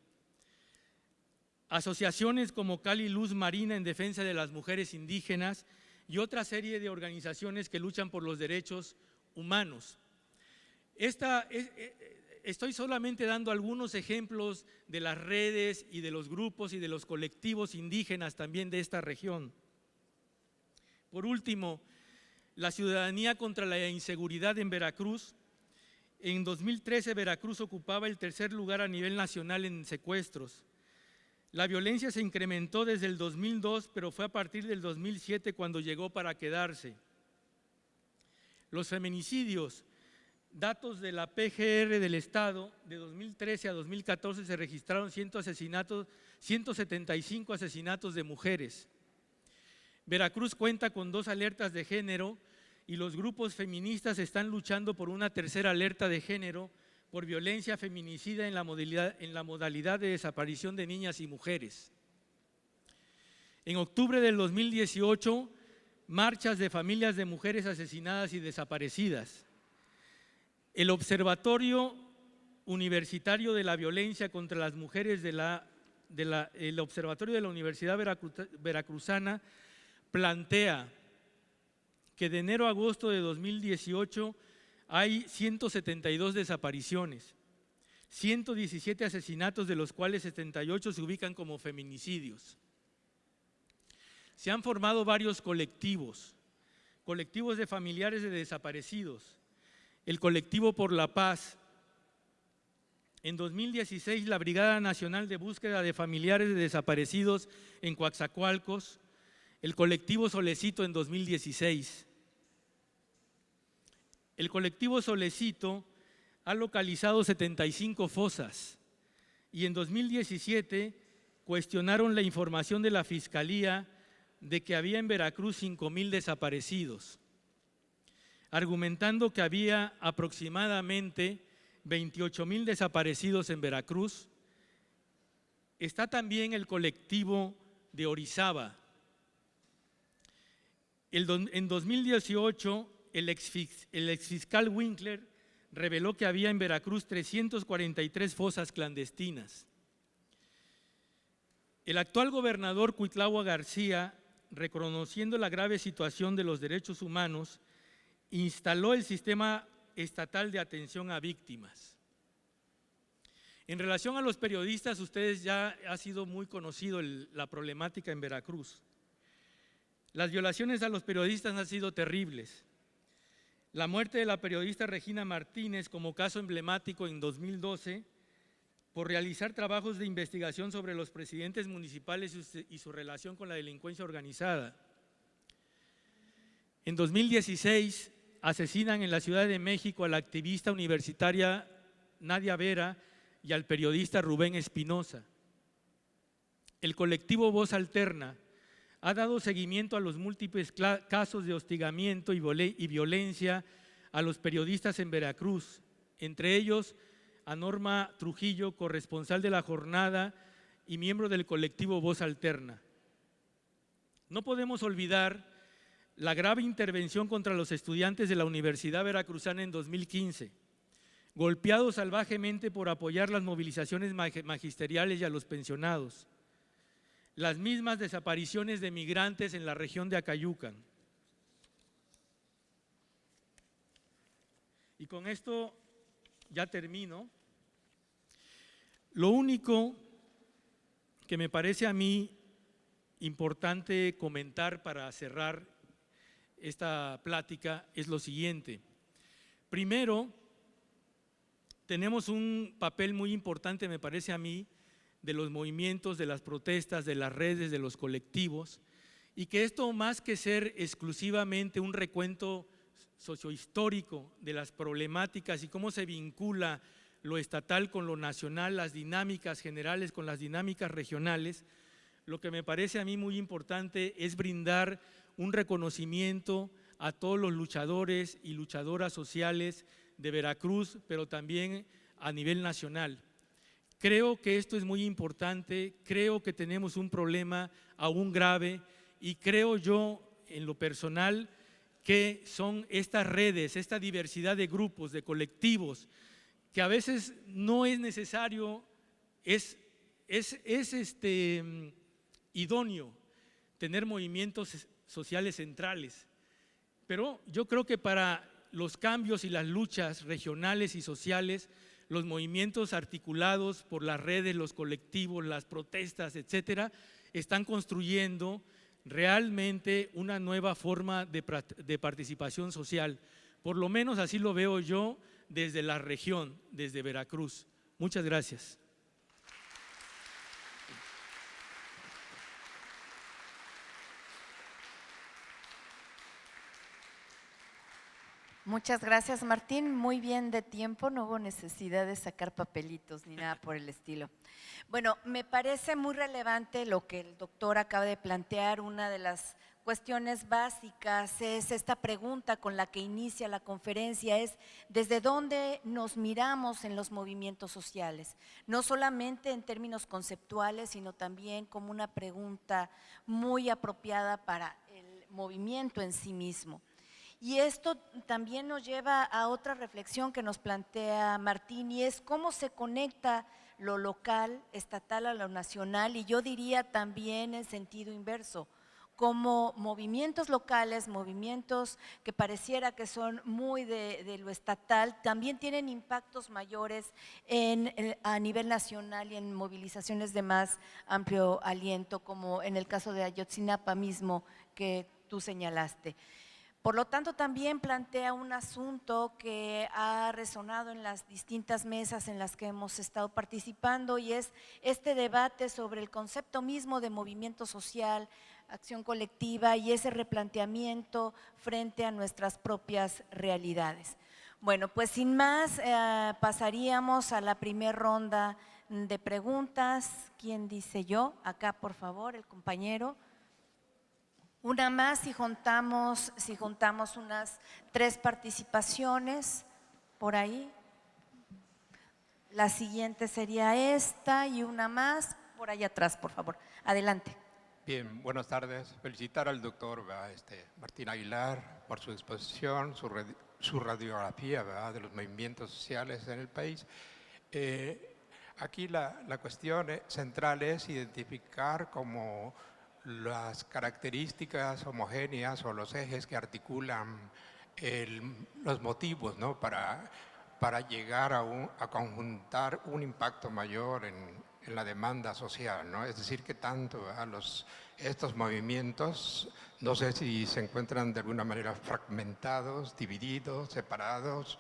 Asociaciones como Cali Luz Marina en defensa de las mujeres indígenas y otra serie de organizaciones que luchan por los derechos humanos. Estoy solamente dando algunos ejemplos de las redes y de los grupos y de los colectivos indígenas también de esta región. Por último, la ciudadanía contra la inseguridad en Veracruz. En 2013 Veracruz ocupaba el tercer lugar a nivel nacional en secuestros. La violencia se incrementó desde el 2002, pero fue a partir del 2007 cuando llegó para quedarse. Los feminicidios, datos de la PGR del Estado, de 2013 a 2014 se registraron 175 asesinatos de mujeres. Veracruz cuenta con 2 alertas de género y los grupos feministas están luchando por una tercera alerta de género por violencia feminicida en la modalidad de desaparición de niñas y mujeres. En octubre del 2018, marchas de familias de mujeres asesinadas y desaparecidas. El Observatorio Universitario de la Violencia contra las Mujeres el Observatorio de la Universidad Veracruzana plantea que de enero a agosto de 2018 hay 172 desapariciones, 117 asesinatos, de los cuales 78 se ubican como feminicidios. Se han formado varios colectivos de familiares de desaparecidos, el Colectivo por la Paz. En 2016, la Brigada Nacional de Búsqueda de Familiares de Desaparecidos en Coatzacoalcos, el Colectivo Solecito en 2016. El Colectivo Solecito ha localizado 75 fosas y en 2017 cuestionaron la información de la Fiscalía de que había en Veracruz 5,000 desaparecidos, argumentando que había aproximadamente 28,000 desaparecidos en Veracruz. Está también el colectivo de Orizaba. En 2018, el exfiscal Winkler reveló que había en Veracruz 343 fosas clandestinas. El actual gobernador Cuitlahua García, reconociendo la grave situación de los derechos humanos, instaló el Sistema Estatal de Atención a Víctimas. En relación a los periodistas, ustedes ya ha sido muy conocido la problemática en Veracruz. Las violaciones a los periodistas han sido terribles. La muerte de la periodista Regina Martínez como caso emblemático en 2012 por realizar trabajos de investigación sobre los presidentes municipales y su relación con la delincuencia organizada. En 2016 asesinan en la Ciudad de México a la activista universitaria Nadia Vera y al periodista Rubén Espinosa. El colectivo Voz Alterna ha dado seguimiento a los múltiples casos de hostigamiento y violencia a los periodistas en Veracruz, entre ellos a Norma Trujillo, corresponsal de La Jornada y miembro del colectivo Voz Alterna. No podemos olvidar la grave intervención contra los estudiantes de la Universidad Veracruzana en 2015, golpeados salvajemente por apoyar las movilizaciones magisteriales y a los pensionados. Las mismas desapariciones de migrantes en la región de Acayucan. Y con esto ya termino. Lo único que me parece a mí importante comentar para cerrar esta plática es lo siguiente. Primero, tenemos un papel muy importante, me parece a mí, de los movimientos, de las protestas, de las redes, de los colectivos, y que esto, más que ser exclusivamente un recuento sociohistórico de las problemáticas y cómo se vincula lo estatal con lo nacional, las dinámicas generales con las dinámicas regionales, lo que me parece a mí muy importante es brindar un reconocimiento a todos los luchadores y luchadoras sociales de Veracruz, pero también a nivel nacional. Creo que esto es muy importante, creo que tenemos un problema aún grave y creo yo en lo personal que son estas redes, esta diversidad de grupos, de colectivos, que a veces no es necesario, es idóneo tener movimientos sociales centrales, pero yo creo que para los cambios y las luchas regionales y sociales, los movimientos articulados por las redes, los colectivos, las protestas, etcétera, están construyendo realmente una nueva forma de participación social. Por lo menos así lo veo yo desde la región, desde Veracruz. Muchas gracias. Muchas gracias, Martín. Muy bien de tiempo, no hubo necesidad de sacar papelitos ni nada por el estilo. Bueno, me parece muy relevante lo que el doctor acaba de plantear. Una de las cuestiones básicas es esta pregunta con la que inicia la conferencia, es ¿desde dónde nos miramos en los movimientos sociales? No solamente en términos conceptuales, sino también como una pregunta muy apropiada para el movimiento en sí mismo. Y esto también nos lleva a otra reflexión que nos plantea Martín, y es cómo se conecta lo local, estatal a lo nacional, y yo diría también en sentido inverso, como movimientos locales, movimientos que pareciera que son muy de lo estatal, también tienen impactos mayores a nivel nacional y en movilizaciones de más amplio aliento, como en el caso de Ayotzinapa mismo que tú señalaste. Por lo tanto, también plantea un asunto que ha resonado en las distintas mesas en las que hemos estado participando, y es este debate sobre el concepto mismo de movimiento social, acción colectiva y ese replanteamiento frente a nuestras propias realidades. Bueno, pues sin más, pasaríamos a la primera ronda de preguntas. ¿Quién dice yo? Acá, por favor, el compañero. Una más si juntamos unas 3 participaciones por ahí. La siguiente sería esta y una más por allá atrás, por favor. Adelante. Bien, buenas tardes. Felicitar al doctor Martín Aguilar por su exposición, su radiografía de los movimientos sociales en el país. Aquí la cuestión central es identificar como las características homogéneas o los ejes que articulan los motivos, ¿no? para llegar a conjuntar un impacto mayor en la demanda social, ¿no? Es decir, que tanto estos movimientos, no sé si se encuentran de alguna manera fragmentados, divididos, separados,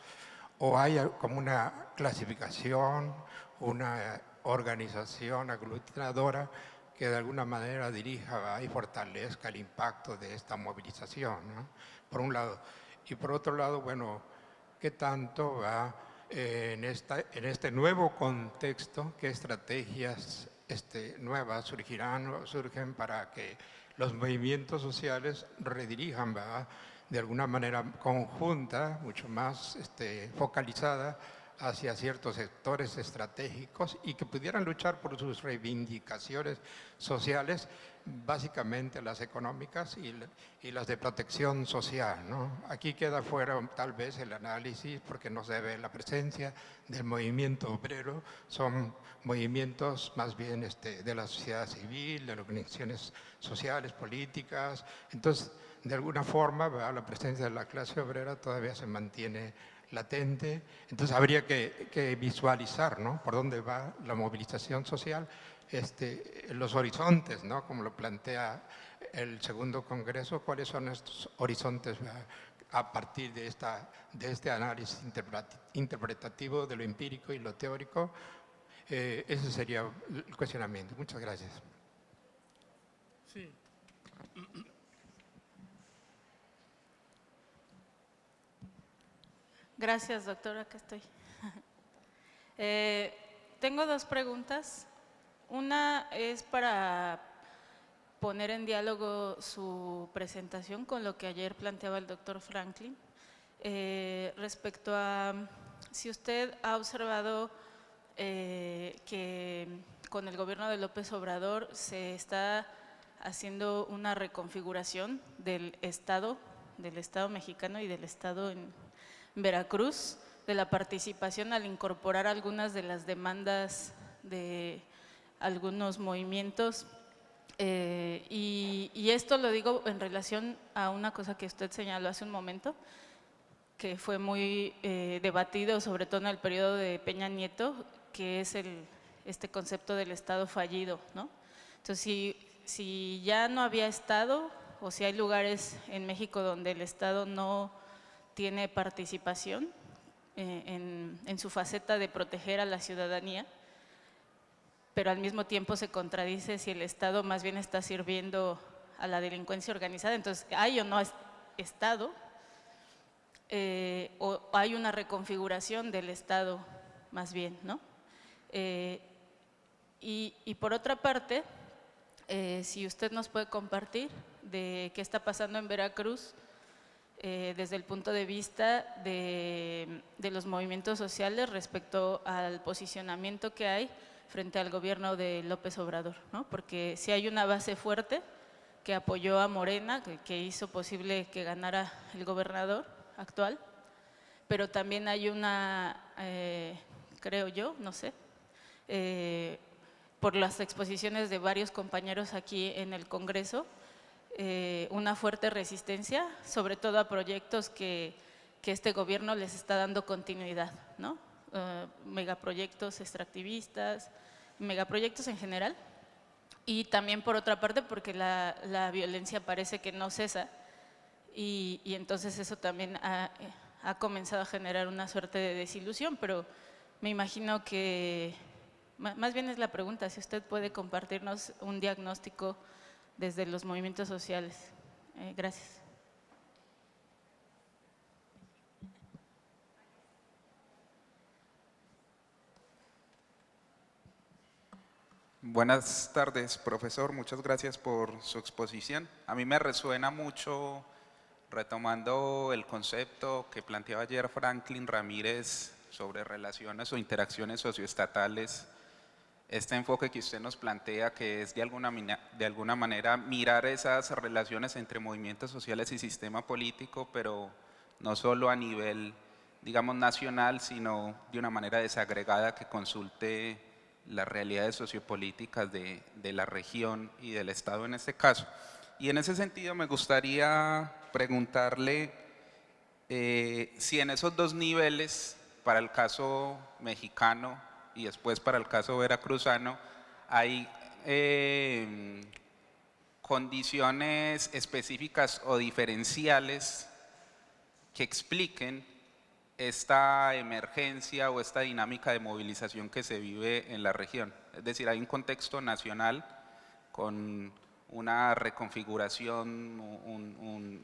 o hay como una clasificación, una organización aglutinadora que de alguna manera dirija y fortalezca el impacto de esta movilización, ¿no? Por un lado. Y por otro lado, bueno, ¿qué tanto en este nuevo contexto, qué estrategias nuevas surgen para que los movimientos sociales redirijan de alguna manera conjunta, mucho más focalizada hacia ciertos sectores estratégicos y que pudieran luchar por sus reivindicaciones sociales, básicamente las económicas y las de protección social, ¿no? Aquí queda fuera tal vez el análisis porque no se ve la presencia del movimiento obrero, son movimientos más bien de la sociedad civil, de las organizaciones sociales, políticas. Entonces, de alguna forma, la presencia de la clase obrera todavía se mantiene latente. Entonces habría que visualizar, ¿no?, por dónde va la movilización social, los horizontes, ¿no?, como lo plantea el segundo congreso, cuáles son estos horizontes a partir de este análisis interpretativo de lo empírico y lo teórico. Ese sería el cuestionamiento. Muchas gracias. Sí. Gracias, doctora, acá estoy. Tengo 2 preguntas. Una es para poner en diálogo su presentación con lo que ayer planteaba el doctor Franklin, respecto a si usted ha observado que con el gobierno de López Obrador se está haciendo una reconfiguración del Estado mexicano y del Estado en Veracruz, de la participación al incorporar algunas de las demandas de algunos movimientos. Y esto lo digo en relación a una cosa que usted señaló hace un momento, que fue muy debatido, sobre todo en el periodo de Peña Nieto, que es este concepto del Estado fallido, ¿no? Entonces, si ya no había Estado, o si hay lugares en México donde el Estado no tiene participación en su faceta de proteger a la ciudadanía, pero al mismo tiempo se contradice si el Estado más bien está sirviendo a la delincuencia organizada, entonces hay o no Estado, o hay una reconfiguración del Estado más bien, ¿no? Y por otra parte, si usted nos puede compartir de qué está pasando en Veracruz desde el punto de vista de los movimientos sociales respecto al posicionamiento que hay frente al gobierno de López Obrador, ¿no? Porque si hay una base fuerte que apoyó a Morena, que hizo posible que ganara el gobernador actual, pero también hay una, creo yo, no sé, por las exposiciones de varios compañeros aquí en el Congreso, una fuerte resistencia, sobre todo a proyectos que este gobierno les está dando continuidad, ¿no? Megaproyectos extractivistas, megaproyectos en general, y también por otra parte porque la violencia parece que no cesa, y entonces eso también ha comenzado a generar una suerte de desilusión, pero me imagino que, más bien es la pregunta, si usted puede compartirnos un diagnóstico desde los movimientos sociales. Gracias. Buenas tardes, profesor. Muchas gracias por su exposición. A mí me resuena mucho, retomando el concepto que planteaba ayer Franklin Ramírez sobre relaciones o interacciones socioestatales, este enfoque que usted nos plantea, que es de alguna manera mirar esas relaciones entre movimientos sociales y sistema político, pero no solo a nivel, digamos, nacional, sino de una manera desagregada que consulte las realidades sociopolíticas de la región y del Estado en este caso. Y en ese sentido me gustaría preguntarle si en esos dos niveles, para el caso mexicano y después para el caso veracruzano, hay condiciones específicas o diferenciales que expliquen esta emergencia o esta dinámica de movilización que se vive en la región. Es decir, hay un contexto nacional con una reconfiguración,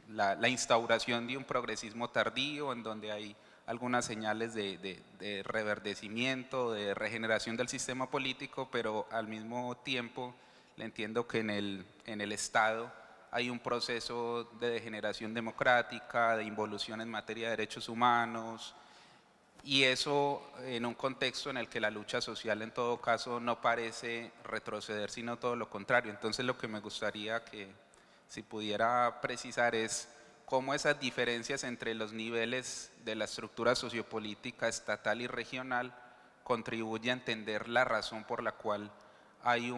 la instauración de un progresismo tardío en donde hay algunas señales de reverdecimiento, de regeneración del sistema político, pero al mismo tiempo le entiendo que en el Estado hay un proceso de degeneración democrática, de involución en materia de derechos humanos, y eso en un contexto en el que la lucha social en todo caso no parece retroceder, sino todo lo contrario. Entonces lo que me gustaría que si pudiera precisar es cómo esas diferencias entre los niveles de la estructura sociopolítica estatal y regional contribuye a entender la razón por la cual hay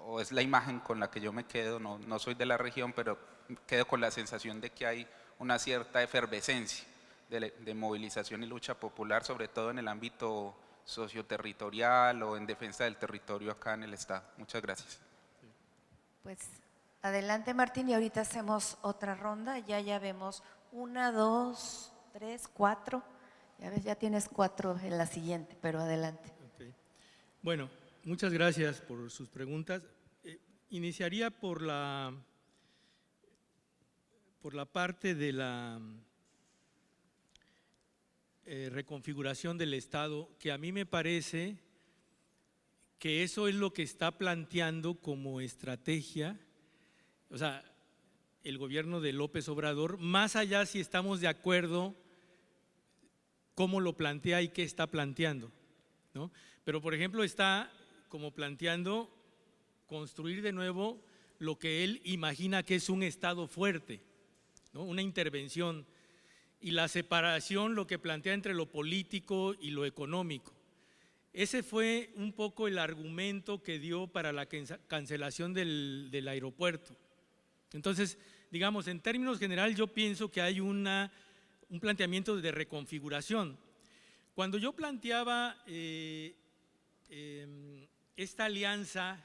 o es la imagen con la que yo me quedo, no soy de la región, pero quedo con la sensación de que hay una cierta efervescencia de movilización y lucha popular, sobre todo en el ámbito socioterritorial o en defensa del territorio acá en el Estado. Muchas gracias. Pues adelante, Martín, y ahorita hacemos otra ronda. Ya vemos 1, 2, 3, 4. Ya ves, ya tienes 4 en la siguiente, pero adelante. Okay. Bueno, muchas gracias por sus preguntas. Iniciaría por la parte de la reconfiguración del Estado, que a mí me parece que eso es lo que está planteando como estrategia, o sea, el gobierno de López Obrador, más allá si estamos de acuerdo cómo lo plantea y qué está planteando, ¿no? Pero por ejemplo está como planteando construir de nuevo lo que él imagina que es un Estado fuerte, ¿no? Una intervención, y la separación, lo que plantea entre lo político y lo económico. Ese fue un poco el argumento que dio para la cancelación del aeropuerto. Entonces, digamos, en términos generales yo pienso que hay una un planteamiento de reconfiguración. Cuando yo planteaba esta alianza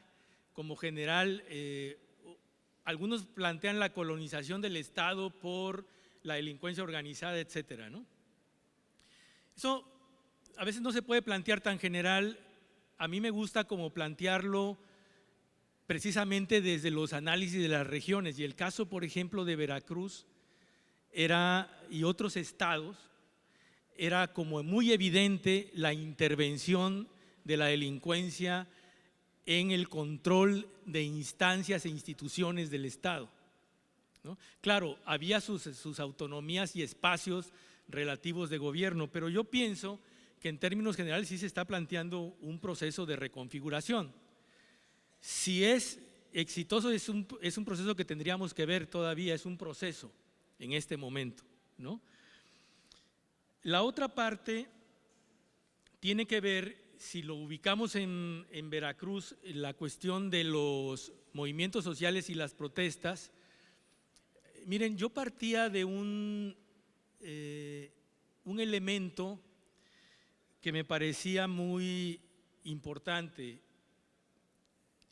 como general, algunos plantean la colonización del Estado por la delincuencia organizada, etcétera, ¿no? Eso a veces no se puede plantear tan general. A mí me gusta como plantearlo precisamente desde los análisis de las regiones, y el caso, por ejemplo, de Veracruz y otros estados, era como muy evidente la intervención de la delincuencia en el control de instancias e instituciones del Estado, ¿no? Claro, había sus autonomías y espacios relativos de gobierno, pero yo pienso que en términos generales sí se está planteando un proceso de reconfiguración. Si es exitoso, es un proceso que tendríamos que ver todavía, es un proceso en este momento, ¿no? La otra parte tiene que ver, si lo ubicamos en Veracruz, la cuestión de los movimientos sociales y las protestas. Miren, yo partía de un elemento que me parecía muy importante.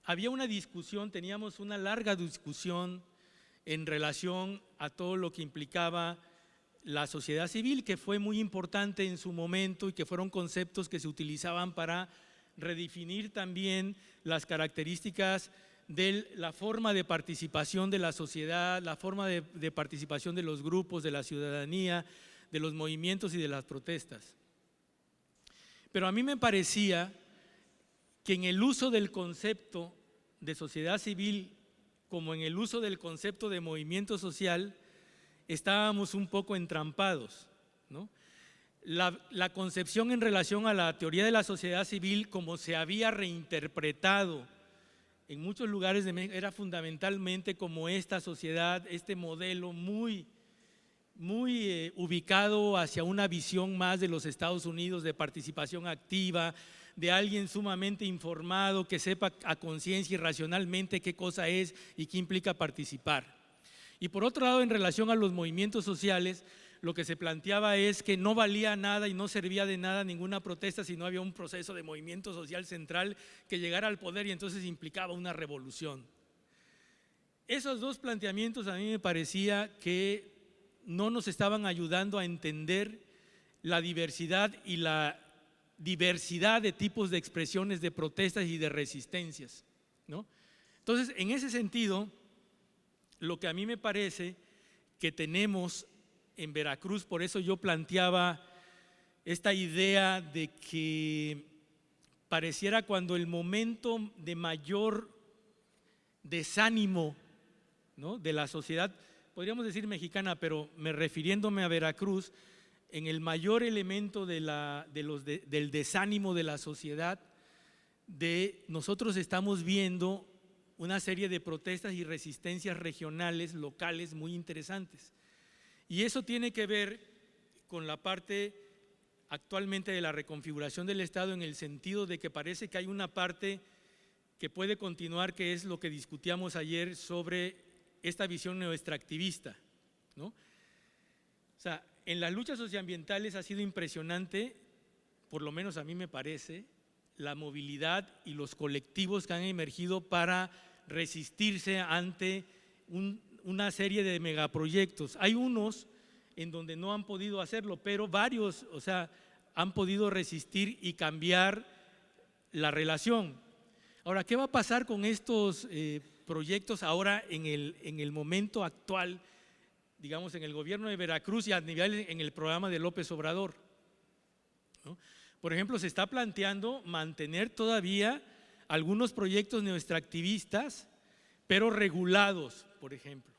Había una discusión, teníamos una larga discusión en relación a todo lo que implicaba la sociedad civil, que fue muy importante en su momento y que fueron conceptos que se utilizaban para redefinir también las características de la forma de participación de la sociedad, la forma de participación de los grupos, de la ciudadanía, de los movimientos y de las protestas. Pero a mí me parecía que en el uso del concepto de sociedad civil como en el uso del concepto de movimiento social estábamos un poco entrampados, ¿no? La concepción en relación a la teoría de la sociedad civil, como se había reinterpretado en muchos lugares de México, era fundamentalmente como esta sociedad, este modelo muy ubicado hacia una visión más de los Estados Unidos, de participación activa, de alguien sumamente informado que sepa a conciencia y racionalmente qué cosa es y qué implica participar. Y por otro lado, en relación a los movimientos sociales, lo que se planteaba es que no valía nada y no servía de nada ninguna protesta si no había un proceso de movimiento social central que llegara al poder y entonces implicaba una revolución. Esos dos planteamientos a mí me parecía que no nos estaban ayudando a entender la diversidad y la diversidad de tipos de expresiones de protestas y de resistencias, ¿no? Entonces, en ese sentido, lo que a mí me parece que tenemos en Veracruz, por eso yo planteaba esta idea de que pareciera cuando el momento de mayor desánimo, ¿no?, de la sociedad, podríamos decir mexicana, pero refiriéndome a Veracruz, en el mayor elemento del desánimo de la sociedad, nosotros estamos viendo una serie de protestas y resistencias regionales, locales, muy interesantes. Y eso tiene que ver con la parte actualmente de la reconfiguración del Estado, en el sentido de que parece que hay una parte que puede continuar, que es lo que discutíamos ayer sobre esta visión neoextractivista, ¿no? O sea, en las luchas socioambientales ha sido impresionante, por lo menos a mí me parece, la movilidad y los colectivos que han emergido para resistirse ante una serie de megaproyectos. Hay unos en donde no han podido hacerlo, pero varios, o sea, han podido resistir y cambiar la relación. Ahora, ¿qué va a pasar con estos proyectos ahora en el momento actual, digamos, en el gobierno de Veracruz y a nivel en el programa de López Obrador, ¿no? Por ejemplo, se está planteando mantener todavía algunos proyectos neoextractivistas, pero regulados, por ejemplo,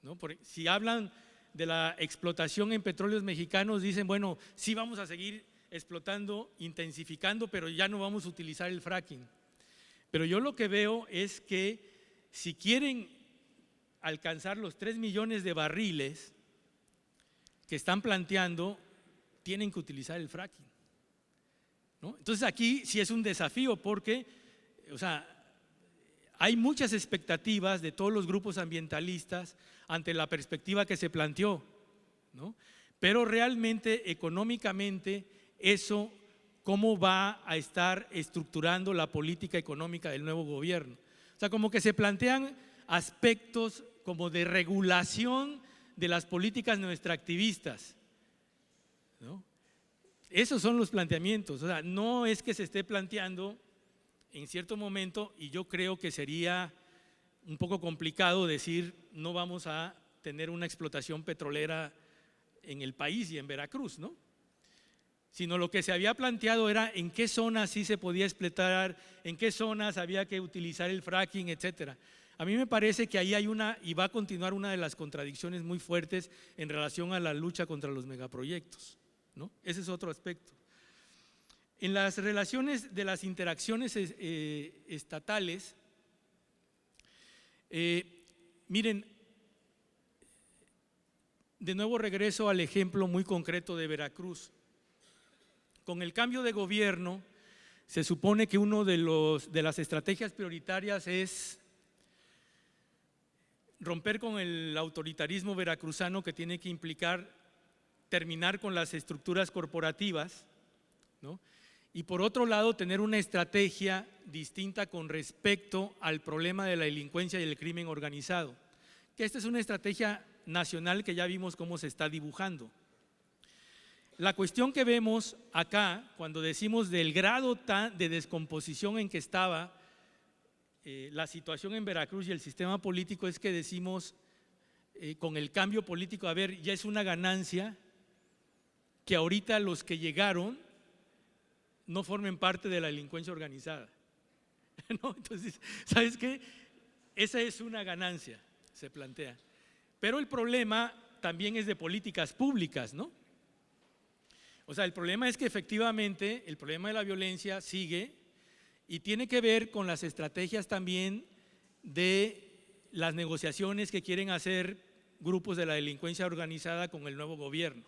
¿no? Si hablan de la explotación en petróleos mexicanos, dicen, bueno, sí vamos a seguir explotando, intensificando, pero ya no vamos a utilizar el fracking. Pero yo lo que veo es que si quieren alcanzar los 3 millones de barriles que están planteando, tienen que utilizar el fracking, ¿no? Entonces aquí sí es un desafío porque, o sea, hay muchas expectativas de todos los grupos ambientalistas ante la perspectiva que se planteó, ¿no? pero realmente económicamente eso, ¿cómo va a estar estructurando la política económica del nuevo gobierno? O sea, como que se plantean aspectos como de regulación de las políticas nuestraactivistas, ¿no? Esos son los planteamientos. O sea, no es que se esté planteando en cierto momento, y yo creo que sería un poco complicado decir no vamos a tener una explotación petrolera en el país y en Veracruz, ¿no? Sino lo que se había planteado era en qué zonas sí se podía explotar, en qué zonas había que utilizar el fracking, etcétera. A mí me parece que ahí hay una, y va a continuar una de las contradicciones muy fuertes en relación a la lucha contra los megaproyectos, ¿no? Ese es otro aspecto. En las relaciones de las interacciones estatales, miren, de nuevo regreso al ejemplo muy concreto de Veracruz. Con el cambio de gobierno, se supone que uno de las estrategias prioritarias es romper con el autoritarismo veracruzano, que tiene que implicar terminar con las estructuras corporativas, ¿no? Y por otro lado, tener una estrategia distinta con respecto al problema de la delincuencia y el crimen organizado, que esta es una estrategia nacional que ya vimos cómo se está dibujando. La cuestión que vemos acá, cuando decimos del grado de descomposición en que estaba la situación en Veracruz y el sistema político, es que decimos con el cambio político, a ver, ya es una ganancia que ahorita los que llegaron no formen parte de la delincuencia organizada, ¿no? Entonces, ¿sabes qué? Esa es una ganancia, se plantea. Pero el problema también es de políticas públicas, ¿no? O sea, el problema es que efectivamente el problema de la violencia sigue y tiene que ver con las estrategias también de las negociaciones que quieren hacer grupos de la delincuencia organizada con el nuevo gobierno.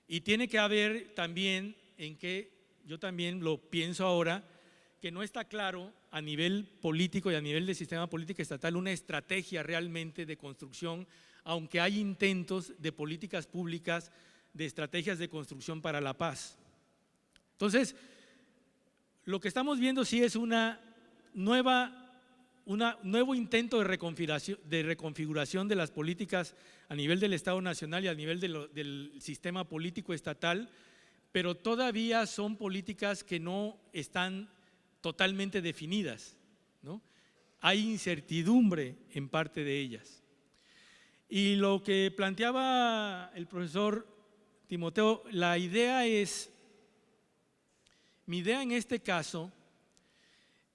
Y tiene que haber también, en que yo también lo pienso ahora, que no está claro a nivel político y a nivel del sistema político estatal una estrategia realmente de construcción, aunque hay intentos de políticas públicas, de estrategias de construcción para la paz. Entonces, lo que estamos viendo sí es un nuevo intento de reconfiguración de las políticas a nivel del Estado Nacional y a nivel del sistema político estatal, pero todavía son políticas que no están totalmente definidas, ¿no? Hay incertidumbre en parte de ellas. Y lo que planteaba el profesor Timoteo, mi idea en este caso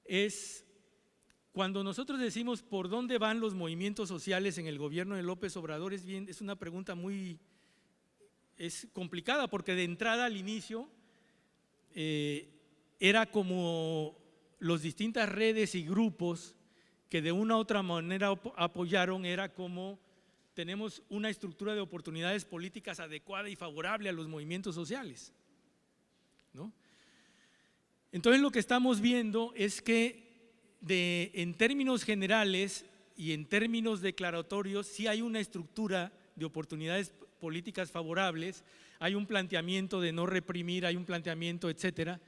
es, cuando nosotros decimos por dónde van los movimientos sociales en el gobierno de López Obrador, es una pregunta es complicada, porque de entrada al inicio era como las distintas redes y grupos que de una u otra manera apoyaron, era como tenemos una estructura de oportunidades políticas adecuada y favorable a los movimientos sociales, ¿no? Entonces lo que estamos viendo es que en términos generales y en términos declaratorios sí hay una estructura de oportunidades políticas favorables, hay un planteamiento de no reprimir, hay un planteamiento, etcétera,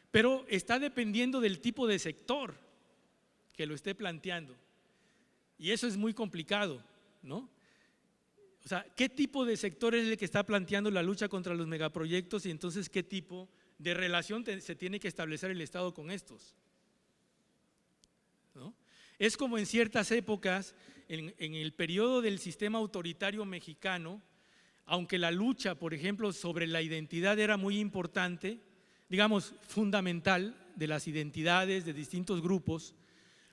pero está dependiendo del tipo de sector que lo esté planteando, y eso es muy complicado, ¿no? O sea, ¿qué tipo de sector es el que está planteando la lucha contra los megaproyectos y entonces qué tipo de relación se tiene que establecer el Estado con estos, ¿no? Es como en ciertas épocas, en el periodo del sistema autoritario mexicano, aunque la lucha, por ejemplo, sobre la identidad era muy importante, digamos, fundamental, de las identidades de distintos grupos,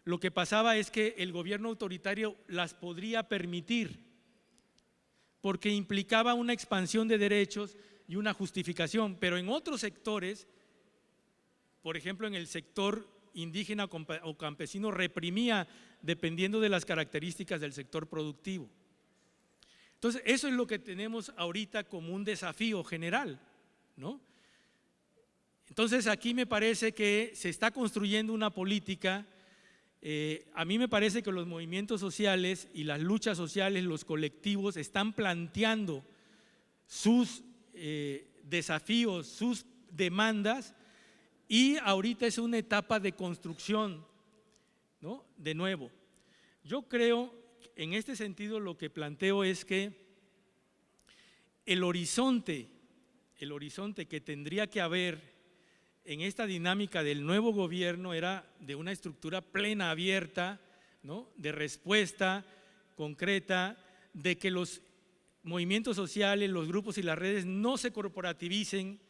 lo que pasaba es que el gobierno autoritario las podría permitir, porque implicaba una expansión de derechos y una justificación, pero en otros sectores, por ejemplo en el sector indígena o campesino, reprimía dependiendo de las características del sector productivo. Entonces eso es lo que tenemos ahorita como un desafío general, ¿no? Entonces aquí me parece que se está construyendo una política. A mí me parece que los movimientos sociales y las luchas sociales, los colectivos, están planteando sus desafíos, sus demandas, y ahorita es una etapa de construcción, ¿no? De nuevo, yo creo, en este sentido, lo que planteo es que el horizonte que tendría que haber en esta dinámica del nuevo gobierno era de una estructura plena, abierta, ¿no? De respuesta concreta, de que los movimientos sociales, los grupos y las redes no se corporativicen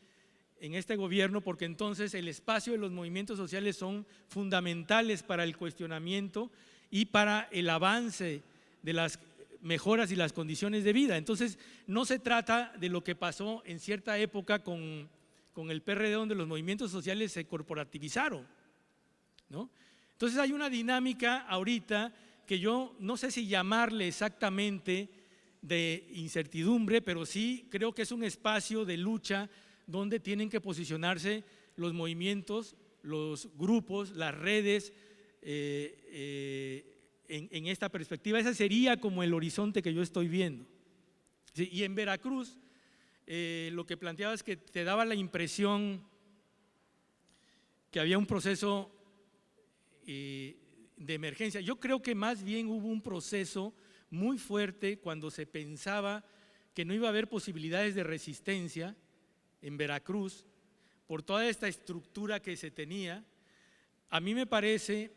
en este gobierno, porque entonces el espacio de los movimientos sociales son fundamentales para el cuestionamiento y para el avance de las mejoras y las condiciones de vida. Entonces, no se trata de lo que pasó en cierta época con el PRD, donde los movimientos sociales se corporativizaron, ¿no? Entonces hay una dinámica ahorita que yo no sé si llamarle exactamente de incertidumbre, pero sí creo que es un espacio de lucha donde tienen que posicionarse los movimientos, los grupos, las redes en esta perspectiva. Ese sería como el horizonte que yo estoy viendo. Sí, y en Veracruz, lo que planteaba es que te daba la impresión que había un proceso de emergencia. Yo creo que más bien hubo un proceso muy fuerte cuando se pensaba que no iba a haber posibilidades de resistencia en Veracruz por toda esta estructura que se tenía. A mí me parece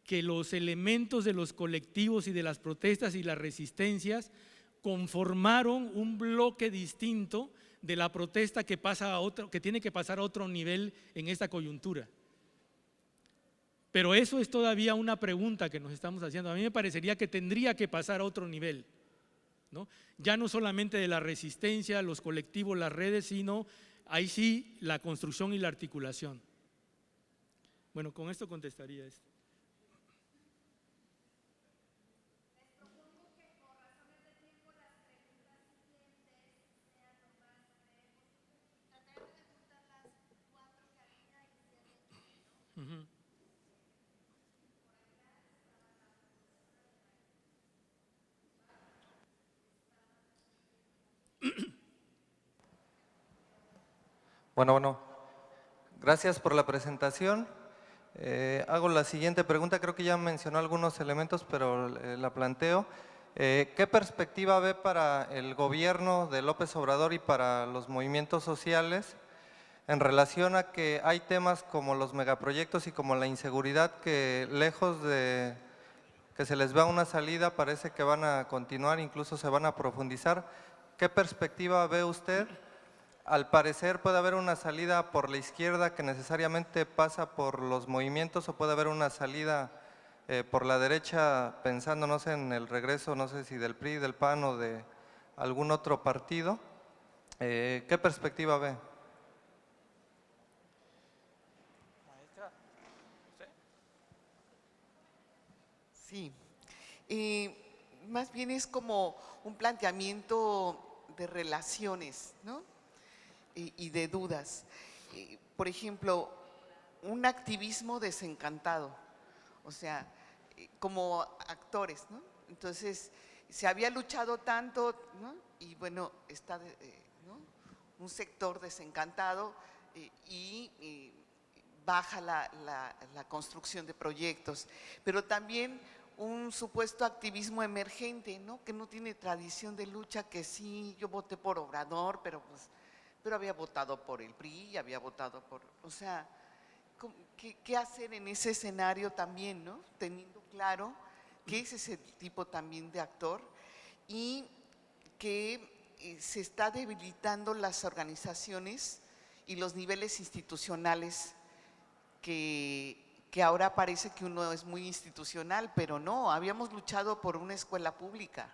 que los elementos de los colectivos y de las protestas y las resistencias conformaron un bloque distinto de la protesta que pasa a otro, que tiene que pasar a otro nivel en esta coyuntura. Pero eso es todavía una pregunta que nos estamos haciendo. A mí me parecería que tendría que pasar a otro nivel, ¿no? Ya no solamente de la resistencia, los colectivos, las redes, sino ahí sí la construcción y la articulación. Bueno, con esto contestaría esto. Bueno, gracias por la presentación. Hago la siguiente pregunta, creo que ya mencionó algunos elementos, pero la planteo. ¿Qué perspectiva ve para el gobierno de López Obrador y para los movimientos sociales en relación a que hay temas como los megaproyectos y como la inseguridad que lejos de que se les vea una salida parece que van a continuar, incluso se van a profundizar? ¿Qué perspectiva ve usted? Al parecer puede haber una salida por la izquierda que necesariamente pasa por los movimientos, o puede haber una salida por la derecha pensando, no sé, en el regreso, no sé si del PRI, del PAN o de algún otro partido. ¿Qué perspectiva ve? Sí, más bien es como un planteamiento de relaciones, ¿no? Y de dudas. Por ejemplo, un activismo desencantado, o sea, como actores, ¿no? Entonces, se había luchado tanto, ¿no? Y bueno, está ¿no? Un sector desencantado y baja la construcción de proyectos, pero también un supuesto activismo emergente, ¿no? Que no tiene tradición de lucha, que sí, yo voté por Obrador, pero había votado por el PRI, había votado por, o sea, ¿qué hacer en ese escenario también, ¿no? Teniendo claro que es ese tipo también de actor y que se está debilitando las organizaciones y los niveles institucionales que ahora parece que uno es muy institucional, pero no, habíamos luchado por una escuela pública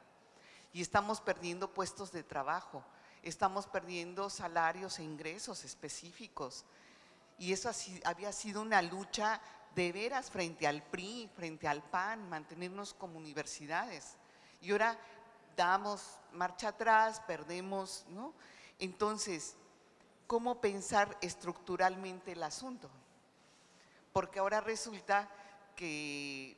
y estamos perdiendo puestos de trabajo, estamos perdiendo salarios e ingresos específicos y eso había sido una lucha de veras frente al PRI, frente al PAN, mantenernos como universidades y ahora damos marcha atrás, perdemos, ¿no? Entonces, ¿cómo pensar estructuralmente el asunto? Porque ahora resulta que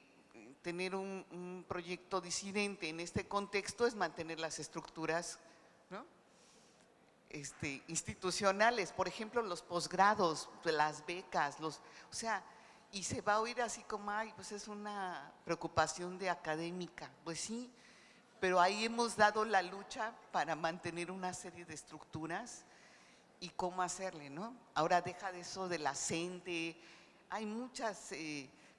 tener un proyecto disidente en este contexto es mantener las estructuras, ¿no? institucionales, por ejemplo, los posgrados, las becas, o sea, y se va a oír así como, ay, pues es una preocupación de académica. Pues sí, pero ahí hemos dado la lucha para mantener una serie de estructuras y cómo hacerle, ¿no? Ahora deja de eso de la CENTE, hay muchas,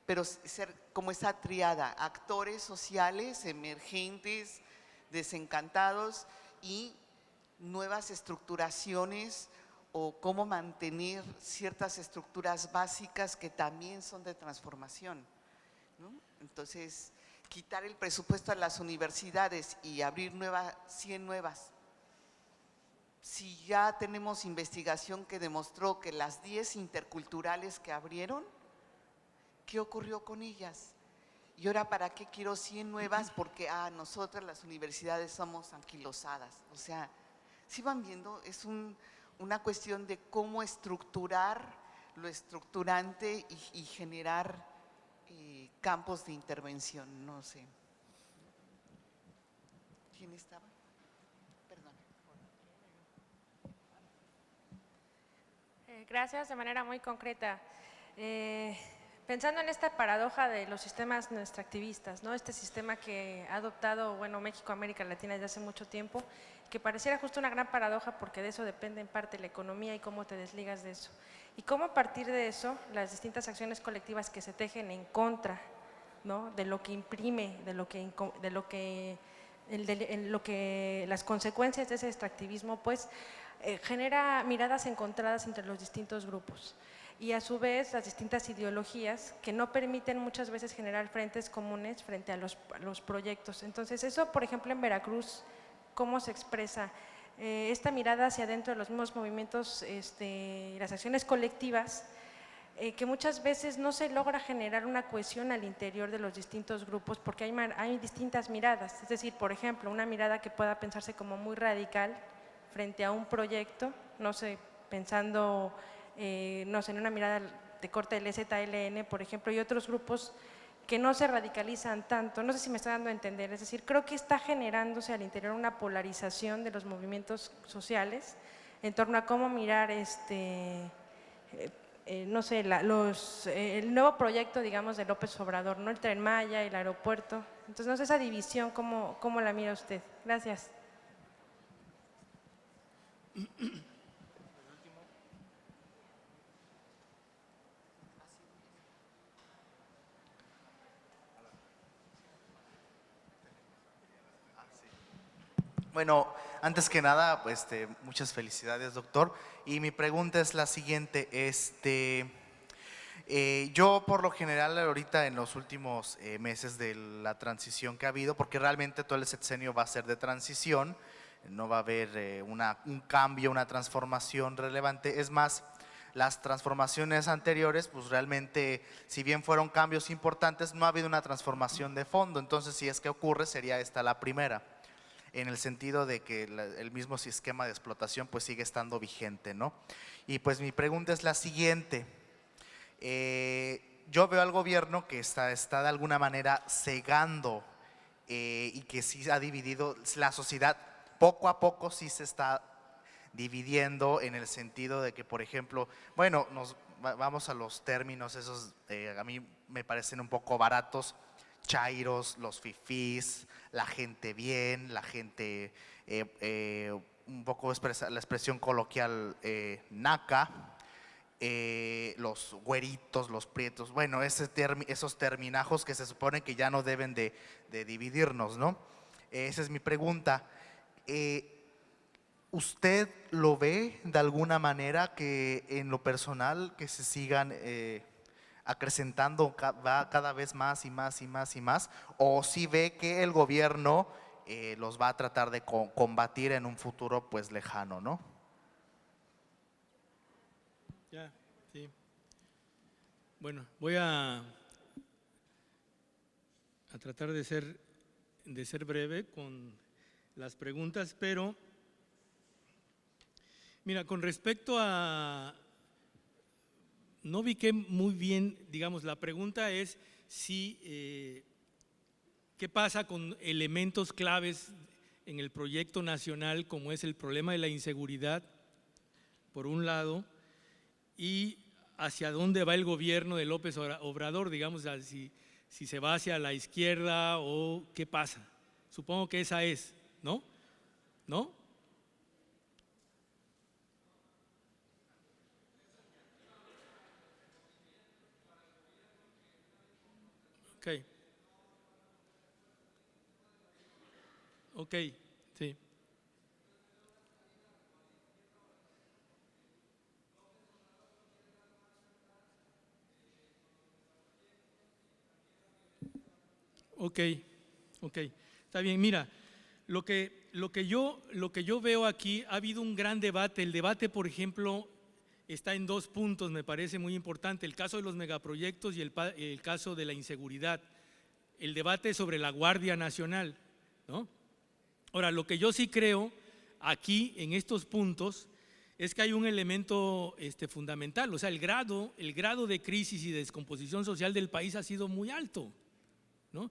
pero ser como esa triada, actores sociales, emergentes, desencantados y nuevas estructuraciones o cómo mantener ciertas estructuras básicas que también son de transformación, ¿no? Entonces, quitar el presupuesto a las universidades y abrir 100 nuevas. Si ya tenemos investigación que demostró que las 10 interculturales que abrieron, ¿qué ocurrió con ellas? Y ahora, ¿para qué quiero 100 nuevas? Porque nosotras las universidades somos anquilosadas. O sea, si van viendo, es una cuestión de cómo estructurar lo estructurante y generar campos de intervención, no sé. ¿Quién estaba? Perdón. Gracias, de manera muy concreta. Pensando en esta paradoja de los sistemas extractivistas, ¿no? Este sistema que ha adoptado, bueno, México, América Latina desde hace mucho tiempo, que pareciera justo una gran paradoja porque de eso depende en parte la economía y cómo te desligas de eso. Y cómo a partir de eso, las distintas acciones colectivas que se tejen en contra, ¿no? De lo que imprime, las consecuencias de ese extractivismo, pues genera miradas encontradas entre los distintos grupos. Y a su vez las distintas ideologías que no permiten muchas veces generar frentes comunes frente a los proyectos. Entonces eso, por ejemplo, en Veracruz, ¿cómo se expresa? Esta mirada hacia adentro de los mismos movimientos, las acciones colectivas, que muchas veces no se logra generar una cohesión al interior de los distintos grupos porque hay distintas miradas. Es decir, por ejemplo, una mirada que pueda pensarse como muy radical frente a un proyecto, no sé, pensando no sé, en una mirada de corte del ZLN, por ejemplo, y otros grupos que no se radicalizan tanto. No sé si me está dando a entender, es decir, creo que está generándose al interior una polarización de los movimientos sociales en torno a cómo mirar no sé, el nuevo proyecto, digamos, de López Obrador, ¿no? El Tren Maya, el aeropuerto. Entonces, no sé, esa división, ¿cómo la mira usted? Gracias. Bueno, antes que nada, pues, muchas felicidades, doctor. Y mi pregunta es la siguiente, yo por lo general ahorita en los últimos meses de la transición que ha habido, porque realmente todo el sexenio va a ser de transición, no va a haber un cambio, una transformación relevante, es más, las transformaciones anteriores, pues realmente, si bien fueron cambios importantes, no ha habido una transformación de fondo, entonces si es que ocurre, sería esta la primera, en el sentido de que el mismo esquema de explotación pues sigue estando vigente, ¿no? Y pues mi pregunta es la siguiente, yo veo al gobierno que está de alguna manera cegando y que sí ha dividido la sociedad, poco a poco sí se está dividiendo en el sentido de que, por ejemplo, bueno, vamos a los términos esos, a mí me parecen un poco baratos, chairos, los fifís, la gente bien, la gente, un poco la expresión coloquial, naca, los güeritos, los prietos, bueno, esos terminajos que se supone que ya no deben de dividirnos, ¿no? Esa es mi pregunta. ¿Usted lo ve de alguna manera que en lo personal que se sigan acrecentando cada vez más y más y más y más, o si ve que el gobierno los va a tratar de combatir en un futuro pues lejano, ¿no? Ya, sí. Bueno, voy a tratar de ser breve con las preguntas, pero mira, con respecto a… No ubiqué muy bien, digamos, la pregunta es si, ¿qué pasa con elementos claves en el proyecto nacional, como es el problema de la inseguridad, por un lado, y hacia dónde va el gobierno de López Obrador, digamos, si se va hacia la izquierda o qué pasa. Supongo que esa es, ¿no? ¿No? Ok. Ok, sí. Ok, ok. Está bien, mira, lo que yo veo aquí, ha habido un gran debate. El debate, por ejemplo, está en dos puntos, me parece muy importante. El caso de los megaproyectos y el caso de la inseguridad. El debate sobre la Guardia Nacional, ¿no? Ahora, lo que yo sí creo aquí, en estos puntos, es que hay un elemento fundamental. O sea, el grado de crisis y de descomposición social del país ha sido muy alto, ¿no?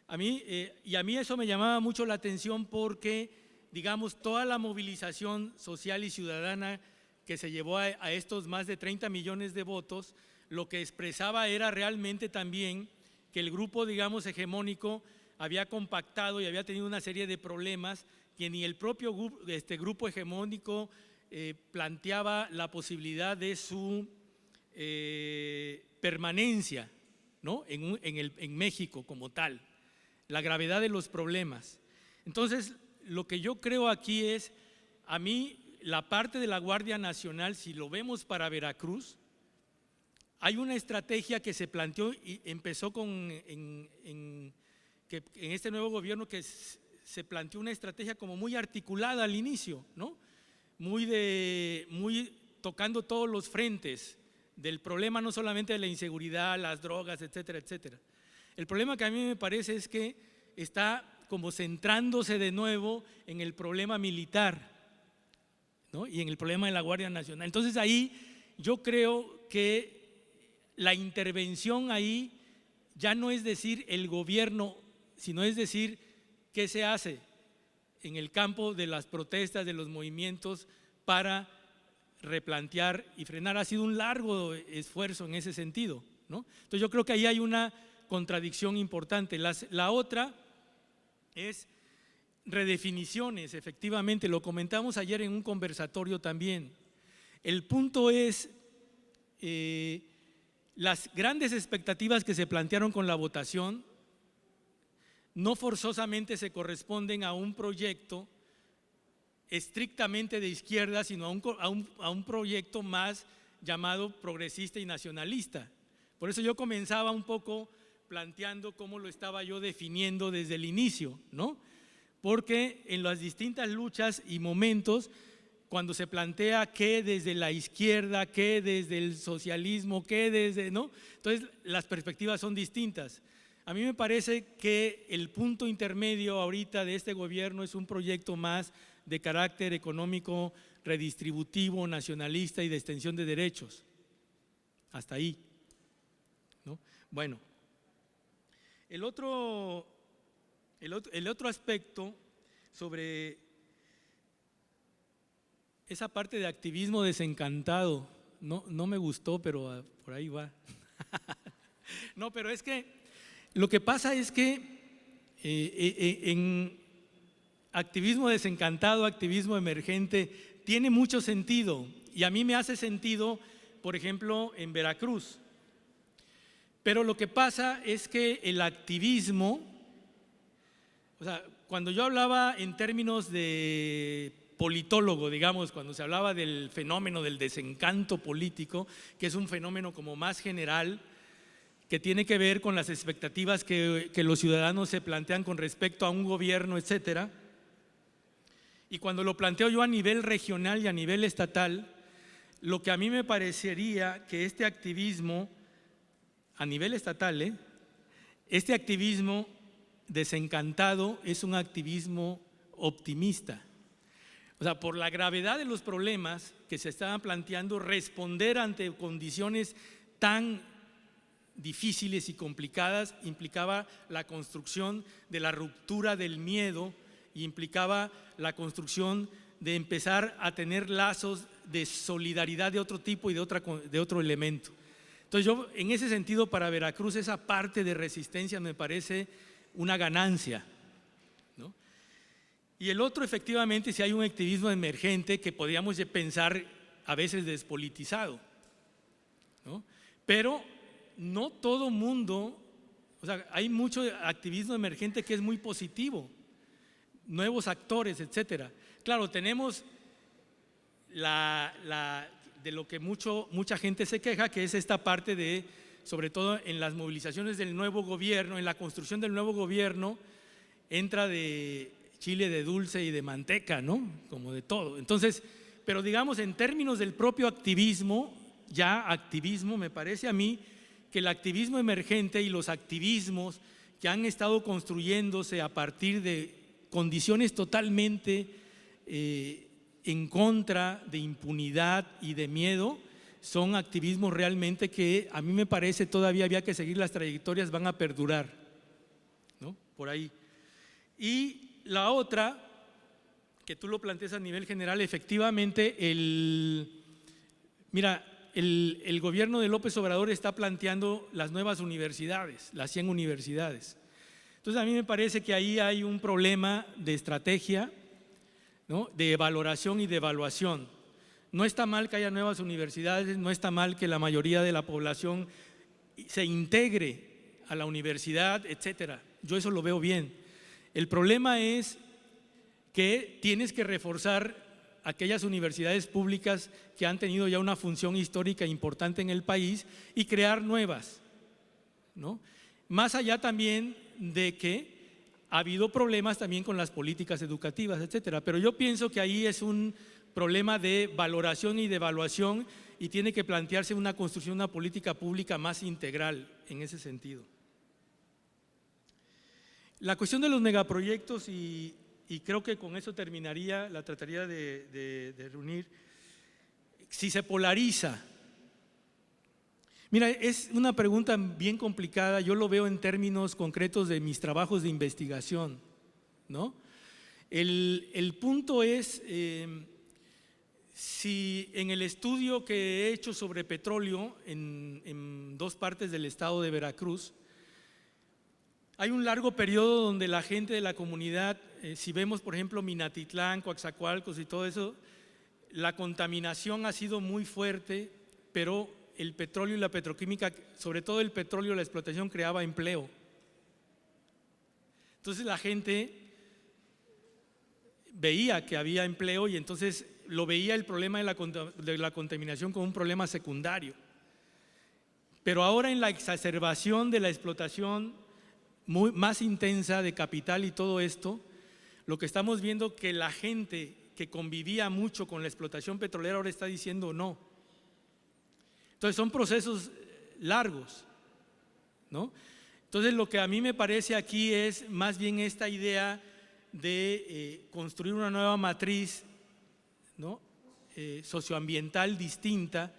A mí eso me llamaba mucho la atención porque, digamos, toda la movilización social y ciudadana que se llevó a estos más de 30 millones de votos, lo que expresaba era realmente también que el grupo, digamos, hegemónico había compactado y había tenido una serie de problemas que ni el propio grupo hegemónico planteaba la posibilidad de su permanencia, ¿no? en México como tal, la gravedad de los problemas. Entonces, lo que yo creo aquí es, a mí, la parte de la Guardia Nacional, si lo vemos para Veracruz, hay una estrategia que se planteó y empezó en este nuevo gobierno, que se planteó una estrategia como muy articulada al inicio, ¿no? Muy tocando todos los frentes del problema, no solamente de la inseguridad, las drogas, etcétera, etcétera. El problema que a mí me parece es que está como centrándose de nuevo en el problema militar, ¿no? Y en el problema de la Guardia Nacional. Entonces ahí yo creo que la intervención ahí ya no es decir el gobierno, sino es decir qué se hace en el campo de las protestas, de los movimientos para replantear y frenar. Ha sido un largo esfuerzo en ese sentido, ¿no? Entonces yo creo que ahí hay una contradicción importante. La otra es redefiniciones, efectivamente, lo comentamos ayer en un conversatorio también. El punto es las grandes expectativas que se plantearon con la votación no forzosamente se corresponden a un proyecto estrictamente de izquierda, sino a un proyecto más llamado progresista y nacionalista. Por eso yo comenzaba un poco planteando cómo lo estaba yo definiendo desde el inicio, ¿no? Porque en las distintas luchas y momentos, cuando se plantea que desde la izquierda, que desde el socialismo, que desde, ¿no? Entonces las perspectivas son distintas. A mí me parece que el punto intermedio ahorita de este gobierno es un proyecto más de carácter económico, redistributivo, nacionalista y de extensión de derechos. Hasta ahí, ¿no? Bueno, el otro aspecto sobre esa parte de activismo desencantado, no me gustó, pero por ahí va. No, pero es que lo que pasa es que en activismo desencantado, activismo emergente, tiene mucho sentido, y a mí me hace sentido, por ejemplo, en Veracruz. Pero lo que pasa es que el activismo, o sea, cuando yo hablaba en términos de politólogo, digamos, cuando se hablaba del fenómeno del desencanto político, que es un fenómeno como más general, que tiene que ver con las expectativas que los ciudadanos se plantean con respecto a un gobierno, etcétera. Y cuando lo planteo yo a nivel regional y a nivel estatal, lo que a mí me parecería que este activismo, a nivel estatal, este activismo desencantado es un activismo optimista. O sea, por la gravedad de los problemas que se estaban planteando, responder ante condiciones tan difíciles y complicadas implicaba la construcción de la ruptura del miedo y implicaba la construcción de empezar a tener lazos de solidaridad de otro tipo y de otro elemento. Entonces yo, en ese sentido, para Veracruz, esa parte de resistencia me parece una ganancia, ¿no? Y el otro, efectivamente, si hay un activismo emergente que podríamos pensar a veces despolitizado, ¿no? Pero no todo mundo, o sea, hay mucho activismo emergente que es muy positivo, nuevos actores, etcétera. Claro, tenemos de lo que mucha gente se queja, que es esta parte de, sobre todo en las movilizaciones del nuevo gobierno, en la construcción del nuevo gobierno, entra de chile de dulce y de manteca, ¿no? Como de todo. Entonces, pero digamos en términos del propio activismo, ya activismo, me parece a mí que el activismo emergente y los activismos que han estado construyéndose a partir de condiciones totalmente en contra de impunidad y de miedo, son activismos realmente que a mí me parece todavía había que seguir las trayectorias, van a perdurar, ¿no? Por ahí. Y la otra, que tú lo planteas a nivel general, efectivamente, mira, el gobierno de López Obrador está planteando las nuevas universidades, las 100 universidades. Entonces a mí me parece que ahí hay un problema de estrategia, ¿no? De valoración y de evaluación. No está mal que haya nuevas universidades, no está mal que la mayoría de la población se integre a la universidad, etcétera. Yo eso lo veo bien. El problema es que tienes que reforzar aquellas universidades públicas que han tenido ya una función histórica importante en el país y crear nuevas, ¿no? Más allá también de que ha habido problemas también con las políticas educativas, etcétera. Pero yo pienso que ahí es un problema de valoración y de evaluación y tiene que plantearse una construcción, una política pública más integral en ese sentido. La cuestión de los megaproyectos, y creo que con eso terminaría, la trataría de reunir, si se polariza. Mira, es una pregunta bien complicada, yo lo veo en términos concretos de mis trabajos de investigación, ¿no? El punto es, si en el estudio que he hecho sobre petróleo en dos partes del estado de Veracruz, hay un largo periodo donde la gente de la comunidad, si vemos por ejemplo Minatitlán, Coatzacoalcos y todo eso, la contaminación ha sido muy fuerte, pero el petróleo y la petroquímica, sobre todo el petróleo, la explotación creaba empleo. Entonces la gente veía que había empleo y entonces lo veía el problema de la contaminación como un problema secundario. Pero ahora en la exacerbación de la explotación más intensa de capital y todo esto, lo que estamos viendo que la gente que convivía mucho con la explotación petrolera ahora está diciendo no. Entonces son procesos largos, ¿no? Entonces lo que a mí me parece aquí es más bien esta idea de construir una nueva matriz, ¿no? Socioambiental distinta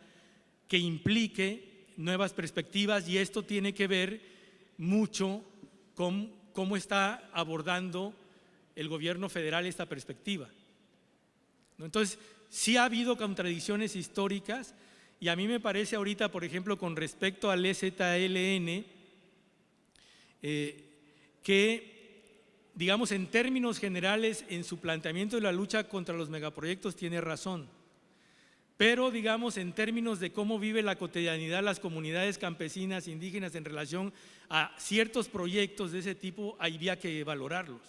que implique nuevas perspectivas, y esto tiene que ver mucho con cómo está abordando el gobierno federal esta perspectiva, ¿no? Entonces sí ha habido contradicciones históricas. Y a mí me parece ahorita, por ejemplo, con respecto al EZLN, que, digamos, en términos generales, en su planteamiento de la lucha contra los megaproyectos tiene razón. Pero, digamos, en términos de cómo vive la cotidianidad las comunidades campesinas, indígenas en relación a ciertos proyectos de ese tipo, había que valorarlos,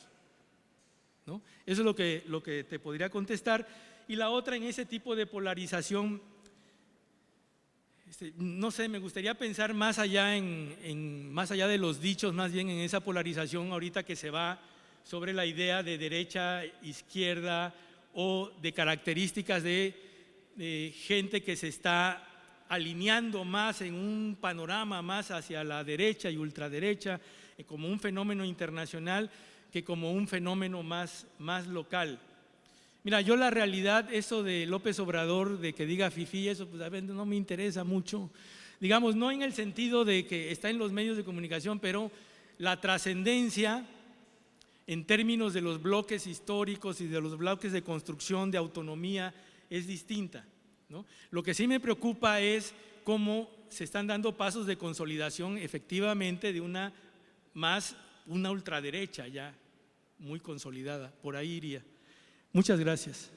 ¿no? Eso es lo que te podría contestar. Y la otra, en ese tipo de polarización, no sé, me gustaría pensar más allá más allá de los dichos, más bien en esa polarización ahorita que se va sobre la idea de derecha, izquierda o de características de gente que se está alineando más en un panorama más hacia la derecha y ultraderecha, como un fenómeno internacional que como un fenómeno más local. Mira, yo la realidad, eso de López Obrador, de que diga fifí, eso pues a veces no me interesa mucho. Digamos, no en el sentido de que está en los medios de comunicación, pero la trascendencia en términos de los bloques históricos y de los bloques de construcción de autonomía es distinta, ¿no? Lo que sí me preocupa es cómo se están dando pasos de consolidación efectivamente de una ultraderecha ya muy consolidada. Por ahí iría. Muchas gracias.